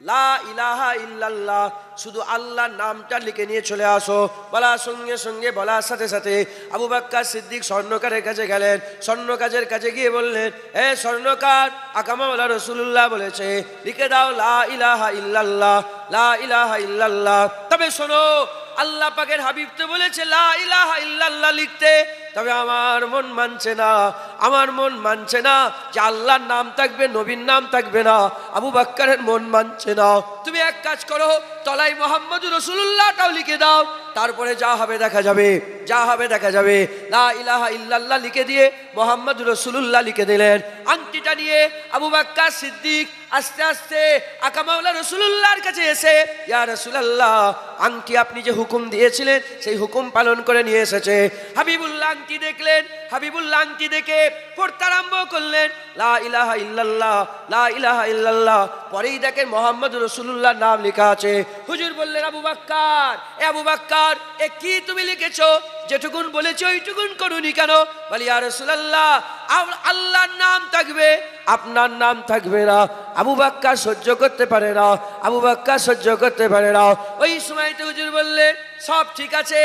লা ইলাহা ইল্লাল্লাহ, শুধু আল্লাহর নামটা লিখে নিয়ে চলে আসো। বলার সঙ্গে সঙ্গে, বলার সাথে সাথে আবু বকর সিদ্দিক স্বর্ণকারের কাছে গেলেন। স্বর্ণকারের কাছে গিয়ে বললেন, এ স্বর্ণকার, আকা মাওলা রাসূলুল্লাহ বলেছে লিখে দাও লা ইলাহা ইল্লাল্লাহ, লা ইলাহা ইল্লাল্লাহ। তবে শোনো, আল্লাহ পাকের হাবিব তো বলেছে লা ইলাহা ইল্লাল্লাহ লিখতে, তবে আমার মন মানছে না, আমার মন মানছে না যে আল্লাহর নাম থাকবে, নবীর নাম থাকবে না। আবু বকরের মন মানছে না। তুমি এক কাজ করো, তলায় মুহাম্মদুর রাসূলুল্লাহটাও লিখে দাও, তারপরে যা হবে দেখা যাবে, যা হবে দেখা যাবে। লা ইলাহা ইল্লাল্লাহ লিখে দিয়ে মুহাম্মদুর রাসূলুল্লাহ লিখে দিলেন। আংটিটা নিয়ে আবু বকর সিদ্দিক আস্তে আস্তে আকা মাওলা রাসূলুল্লাহর কাছে এসে, ইয়া রাসূলুল্লাহ, আংটি আপনি যে হুকুম দিয়েছিলেন সেই হুকুম পালন করে নিয়ে এসেছে। হাবিবুল্লাহ আংটি দেখলেন, হাবিবুল্লাহ আংটি দেখে পড়তে আরম্ভ করলেন, লা ইলাহা ইল্লাল্লাহ, লা ইলাহা ইল্লাল্লাহ। পরেই দেখেন মুহাম্মদুর রাসূলুল্লাহ নাম লেখা আছে। হুজুর বললেন, আবু বকর, এ আবু বকর, এ কি তুমি লিখেছো? যেটুকুন বলেছো ওইটুকুন করুনি কেন? বলি, ইয়া রাসূলুল্লাহ, আল্লাহর নাম থাকবে, আপনার নাম থাকবে না। আবু বকর সহ্য করতে পারে না, আবু বকর সহ্য করতে পারে না। ওই সময়তে হুজুর বললেন, সব ঠিক আছে,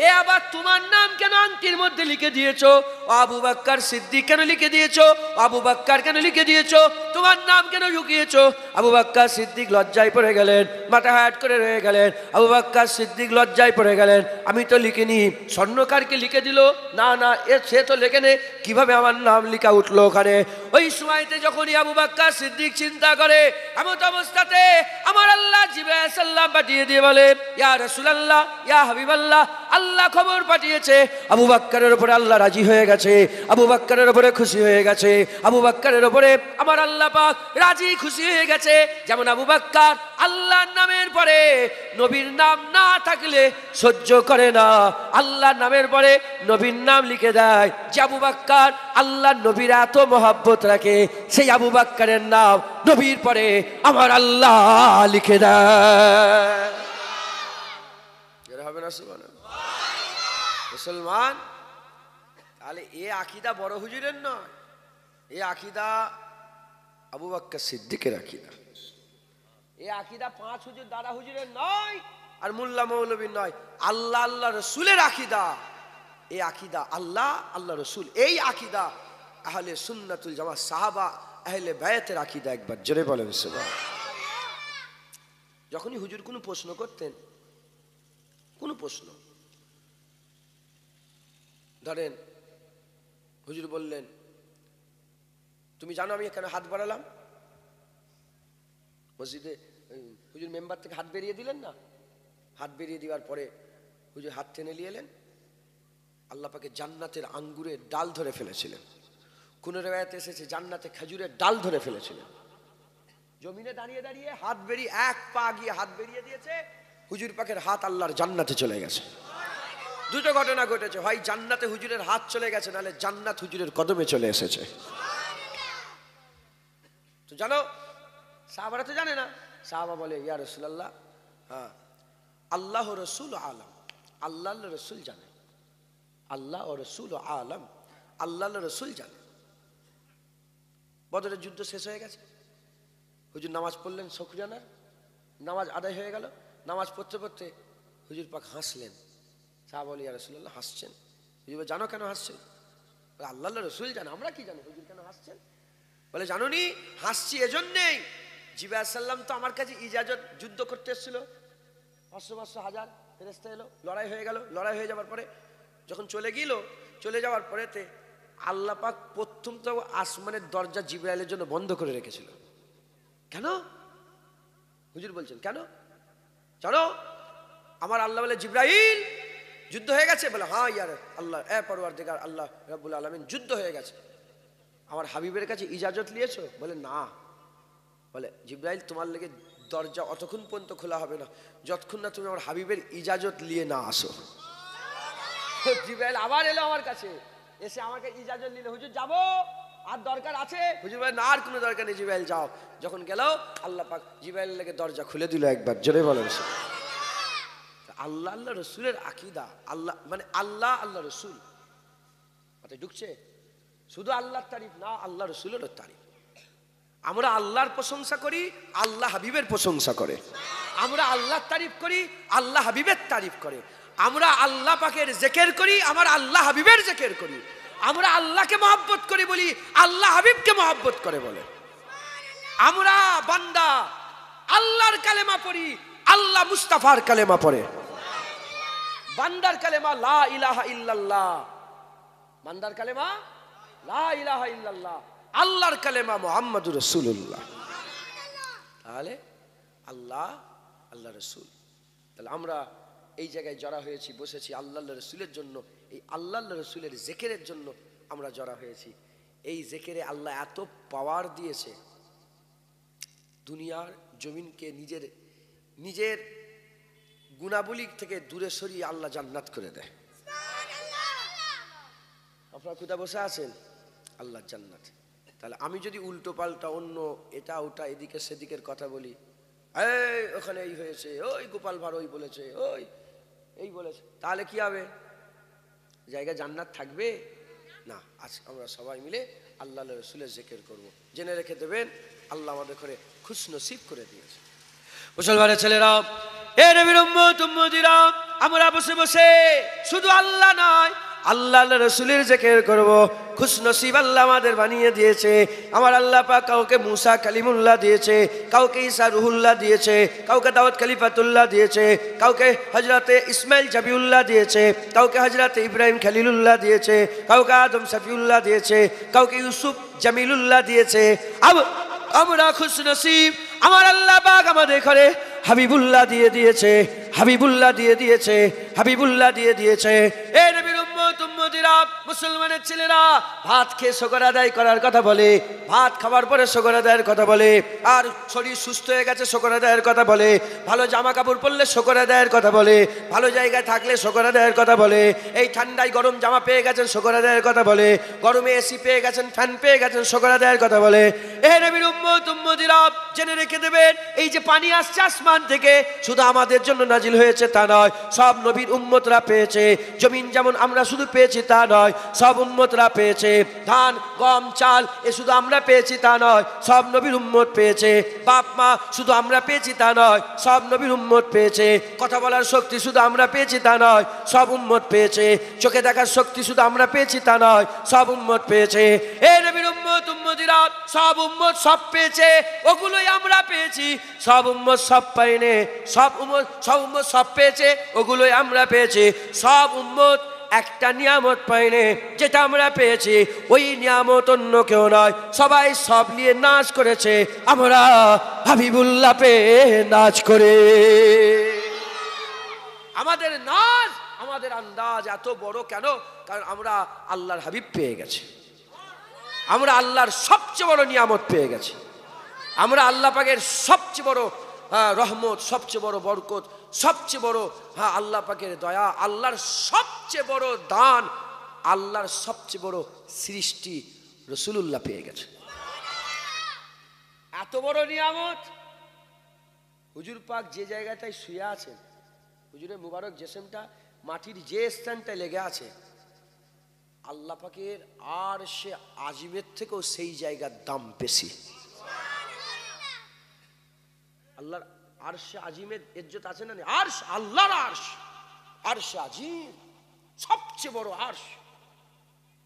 এ আবার তোমার নাম কেন আংটির মধ্যে লিখে দিয়েছো? ও আবু বকর সিদ্দিক কেন লিখে দিয়েছো? আবু বকর কেন লিখে দিয়েছো? তোমার নাম কেন লুকিয়েছো? আবু বকর সিদ্দিক লজ্জায় পড়ে গেলেন, মাথা হাট করে রয়ে গেলেন। আবু বকর সিদ্দিক লজ্জায় পড়ে গেলেন, আমি তো লিখিনি, স্বর্ণকারকে লিখে দিল, না না, সে তো লেখে নে, কিভাবে আমার নাম লিখা উঠলো ওখানে? ওই সময়তে যখনই আবু বকর সিদ্দিক চিন্তা করে, এমন অবস্থাতে আমার আল্লাহ জিবরাইল সাল্লাম পাঠিয়ে দিয়ে বলে, ইয়া রাসূলুল্লাহ, ইয়া হাবিবাল্লাহ, আল্লাহ খবর পাঠিয়েছে আবু বকরের উপরে আল্লাহ রাজি হয়ে গেছে, আবু বকরের উপরে খুশি হয়ে গেছে, আবু বকরের উপরে আমার আল্লাহ পাক রাজি খুশি হয়ে গেছে। যেমন আবু বকর আল্লাহর নামের পরে নবীর নাম না থাকলে সহ্য করে না, আল্লাহর নামের পরে নবীর নাম লিখে দেয়। যে আবু বকর আল্লাহর নবীর এত মহব্বত রাখে, সেই আবু বকরের নাম নবীর পরে আমার আল্লাহ লিখে দেয়। হবে না মুসলমান? তাহলে এ আকিদা বড় হুজুরের নয়, এ আকিদা আবু বকর সিদ্দিকের আকিদা। এ আকিদা পাঁচ হুজুর দাদা হুজুরের নয়, আর মোল্লা মৌলবীর নয়, আল্লাহ আল্লাহ রসুলের আকিদা। এই আকিদা আল্লাহ আল্লাহ রসুল, এই আকিদা আহলে সুন্নাতুল জামাত, সাহাবা আহলে বায়াতের আকিদা। একবার জোরে বলেন সুবহানাল্লাহ। যখনই হুজুর কোনো প্রশ্ন করতেন, কোনো প্রশ্ন ধরেন হুজুর বললেন, তুমি জানো আমি এখানে হাত বাড়ালাম? মসজিদে হুজুর মেম্বার থেকে হাত বেরিয়ে দিলেন না, হাত বেরিয়ে দেওয়ার পরে হুজুর হাত টেনে নিয়ে এলেন, আল্লাহ পাকে জান্নাতের আঙ্গুরের ডাল ধরে ফেলেছিলেন। কোন রিওয়ায়াতে এসেছে জান্নাতে খেজুরের ডাল ধরে ফেলেছিলেন। জমিনে দাঁড়িয়ে দাঁড়িয়ে হাত বেরিয়ে, এক পা গিয়ে হাত বেরিয়ে দিয়েছে, হুজুর পাকের হাত আল্লাহর জান্নাতে চলে গেছে। দুটো ঘটনা ঘটেছে, হয় জান্নাতে হুজুরের হাত চলে গেছে, নাহলে জান্নাত হুজুরের কদমে চলে এসেছে। তো জানো, সাহাবারা তো জানে না। সাহাবা বলে, ইয়া রাসূলুল্লাহ, হ্যাঁ, আল্লাহ রসুল আলম, আল্লাহ রসুল জানে, আল্লাহ ও রসুল আলম, আল্লাহ রসুল জানে। বদরের যুদ্ধ শেষ হয়ে গেছে, হুজুর নামাজ পড়লেন, শুকরানা নামাজ আদায় হয়ে গেল। নামাজ পড়তে পড়তে হুজুর পাক হাসলেন। সাহাবা বলে, ইয়া রাসূলুল্লাহ, হাসছেন? হুজুর বলে, জানো কেন হাসছেন? আল্লাহ রসুল জানে, আমরা কি জানি হুজুর কেন হাসছেন? বলে, জানো নি হাসছি এজন্যেই, জিবরাইল সাল্লাম তো আমার কাছে ইজাজত যুদ্ধ করতে এসেছিল, 500 হাজার ফেরেশতা এলো, লড়াই হয়ে গেল। লড়াই হয়ে যাওয়ার পরে যখন চলে যাওয়ার পরেতে আল্লাহ পাক প্রথম তো আসমানের দরজা জিবরাইলের জন্য বন্ধ করে রেখেছিল। কেন? হুজুর বলছেন কেন জানো? আমার আল্লাহ বলে, জিবরাইল যুদ্ধ হয়ে গেছে? বলে, হ্যাঁ ইয়ার আল্লাহ, এ পরওয়ারদিগার আল্লাহ রাব্বুল আলামিন, যুদ্ধ হয়ে গেছে। আমার হাবিবের কাছে ইজাজত নিয়েছো? বলে, না। বলে, জিবরাইল তোমার লেগে দরজা অতক্ষণ পর্যন্ত খোলা হবে না যতক্ষণ না তুমি আমার হাবিবের ইজাজত নিয়ে না আসো। জিবরাইল আবার এলো আমার কাছে, এসে আমাকে ইজাজত নিল, হুজুর যাবো, আর দরকার আছে? হুজুর বলে, না, আর কোনো দরকার নেই, জিবরাইল যাও। যখন গেল আল্লাহ পাক জিবরাইলের লেগে দরজা খুলে দিল। একবার জোরে বলেন। আল্লাহ আল্লাহ রসুলের আকিদা, আল্লাহ মানে আল্লাহ আল্লাহ রসুল মাথায় ঢুকছে? শুধু আল্লাহর তারিফ না, আল্লাহ রসুলেরও তারিফ। আমরা আল্লাহর প্রশংসা করি, আল্লাহ হাবিবের প্রশংসা করে। আমরা আল্লাহর তারিফ করি, আল্লাহ হাবিবের তারিফ করে। আমরা আল্লাহ পাকের জিকির করি, আমার আল্লাহ হাবিবের জিকির করি। আমরা আল্লাহকে মহব্বত করি বলি, আল্লাহ হাবিবকে মহব্বত করে বলে। আমরা বান্দা আল্লাহর কালেমা পড়ি, আল্লাহ মুস্তাফার কালেমা পড়ে। বান্দার কালেমা লা ইলাহা ইল্লাল্লাহ, বান্দার কালেমা লা ইলাহা ইল্লাল্লাহ, আল্লাহর কালেমা মুহাম্মাদুর রাসূলুল্লাহ। তাহলে আল্লাহ আল্লাহ রসুল, তাহলে আমরা এই জায়গায় জড়া হয়েছি, বসেছি আল্লাহ রসুলের জন্য। এই আল্লাহ রসুলের জিকিরের জন্য আমরা জড়া হয়েছি। এই জিকিরে আল্লাহ এত পাওয়ার দিয়েছে, দুনিয়ার জমিনকে নিজের গুণাবলী থেকে দূরে সরিয়ে আল্লাহ জান্নাত করে দেয়। আপনারা কোথায় বসে আছেন? আল্লাহর জান্নাত। তাহলে আমি যদি উল্টো পাল্টা অন্য এটা ওটা এদিকে সেদিকের কথা বলি, এই ওখানে এই হয়েছে, ওই গোপাল ভাঁড় ওই বলেছে, ওই এই বলেছে, তাহলে কি হবে? জায়গায় জান্নাত থাকবে না। আজ আমরা সবাই মিলে আল্লাহ রসুলের জিকির করব। জেনে রেখে দেবেন, আল্লাহ আমাদের করে খুশনসিব করে দিয়েছে। মুসলমানের ছেলেরা, এ নবীর উম্মত উম্মতিরা, আমরা বসে বসে শুধু আল্লাহ নয় আল্লাহ রসুলের জিকির করব। খুশনসিব আল্লাহ আমাদের বানিয়ে দিয়েছে। আমার আল্লাহ পাক কাউকে মুসা কালিমুল্লাহ দিয়েছে, কাউকে ঈসা রুহুল্লাহ দিয়েছে, কাউকে দাউদ খলিফাতুল্লাহ দিয়েছে, কাউকে হযরতে ইসমাইল জাবিউল্লাহ দিয়েছে, কাউকে হযরতে ইব্রাহিম খলিলুল্লাহ দিয়েছে, কাউকে আদম শফিউল্লাহ দিয়েছে, কাউকে ইউসুফ জামিলুল্লাহ দিয়েছে। আমরা খুশনসিব, আমার আল্লাহ পাক আমাদের ঘরে হাবিবুল্লাহ দিয়ে দিয়েছে, হাবিবুল্লাহ দিয়ে দিয়েছে, হাবিবুল্লাহ দিয়ে দিয়েছে। এ নবীর উম্মত উম্মতিরা, মুসলমানের ছেলেরা, ভাত খেয়ে শুকর আদায় করার কথা বলে, ভাত খাওয়ার পরে শুকর আদায়ের কথা বলে, আর শরীর সুস্থ হয়ে গেছে শুকর আদায়ের কথা বলে, ভালো জামা কাপড় পরলে শুকর আদায়ের কথা বলে, ভালো জায়গায় থাকলে শুকর আদায়ের কথা বলে, এই ঠান্ডায় গরম জামা পেয়ে গেছেন শুকর আদায়ের কথা বলে, গরমে এসি পেয়ে গেছেন, ফ্যান পেয়ে গেছেন, শুকর আদায়ের কথা বলে। এ নবীর উম্মত উম্মতিরা, জেনে রেখে দেবেন, এই যে পানি আসছে আসমান থেকে শুধু আমাদের জন্য নাজিল হয়েছে তা নয়, সব নবীর উম্মতরা পেয়েছে। জমিন যেমন আমরা শুধু পেয়েছি তা নয়, সব উম্মতরা পেয়েছে। ধান গম চাল এ শুধু আমরা পেয়েছি তা নয়, সব নবীর উম্মত পেয়েছে। বাপ মা শুধু আমরা পেয়েছি তা নয়, সব নবীর উম্মত পেয়েছে। কথা বলার শক্তি শুধু আমরা পেয়েছি তা নয়, সব উম্মত পেয়েছে। চোখে দেখার শক্তি শুধু আমরা পেয়েছি তা নয়, সব উম্মত পেয়েছে। এ নবীর উম্মত উম্মতিরা, সব উম্মত সব পেয়েছে, ওগুলোই আমরা পেয়েছি। সব উম্মত সব পাইনি, সব উম্মত সব পেয়েছে, ওগুলোই আমরা পেয়েছি। সব উম্মত একটা নিয়ামত পাইনি, যেটা আমরা পেয়েছি ওই নিয়ামত অন্য কেউ নয়। সবাই সব নিয়ে নাচ করেছে, আমরা হাবিবুল্লাহ পেয়ে নাচ করে। আমাদের নাচ, আমাদের আন্দাজ এত বড় কেন? কারণ আমরা আল্লাহর হাবিব পেয়ে গেছি, আমরা আল্লাহর সবচেয়ে বড় নিয়ামত পেয়ে গেছি, আমরা আল্লাহ পাকের সবচেয়ে বড় রহমত, সবচেয়ে বড় বরকত, সবচেয়ে বড় আল্লাহ পাকের দয়া, আল্লাহর সবচেয়ে বড় দান, আল্লাহর সবচেয়ে বড় সৃষ্টি রাসূলুল্লাহ পেয়ে গেছে। এত বড় নিয়ামত। হুজুর পাক যে জায়গাটায় শুয়ে আছেন, হুজুরের মুবারক জিসমটা মাটির যে স্থানটায় লেগে আছে, আল্লাহ পাকের আরশে আজিমের থেকেও সেই জায়গার দাম বেশি। আল্লাহর আরশে আজিমের ইজ্জত আছে না? আরশ, আল্লাহর আরশ, আরশে আজিম, সবচেয়ে বড় আরশ,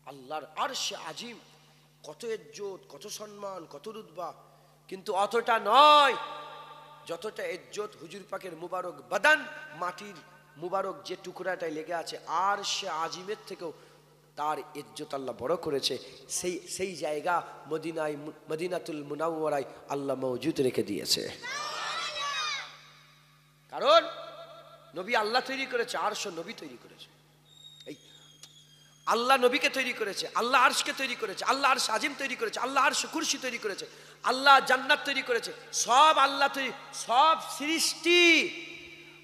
আল্লাহর আরশে আজিম। কত ইজ্জত, কত সম্মান, কত রুতবা, কিন্তু অতটা নয় যতটা ইজ্জত হুজুর পাকের মুবারক বাদান, মাটির মুবারক যে টুকরাটায় লেগে আছে, আরশে আজিমের থেকেও তার ইজ্জত আল্লাহ বড় করেছে। সেই জায়গা মদিনায়, মদিনাতুল মুনাওয়ারায় আল্লাহ মওজুদ রেখে দিয়েছে। কারণ নবী আল্লাহ তৈরি করেছে, আরশ নবী তৈরি করেছে। এই আল্লাহ নবীকে তৈরি করেছে, আল্লাহ আরশকে তৈরি করেছে, আল্লাহ আরশ আজিম তৈরি করেছে, আল্লাহ আরশ কুরসি তৈরি করেছে, আল্লাহ জান্নাত তৈরি করেছে। সব আল্লাহ তৈরি, সব সৃষ্টি।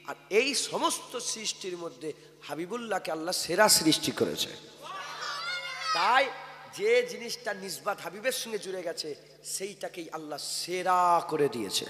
আর এই সমস্ত সৃষ্টির মধ্যে হাবিবুল্লাহকে আল্লাহ সেরা সৃষ্টি করেছে। তাই যে জিনিসটা নিসবাত হাবিবের সঙ্গে জুড়ে গেছে, সেইটাকেই আল্লাহ সেরা করে দিয়েছে।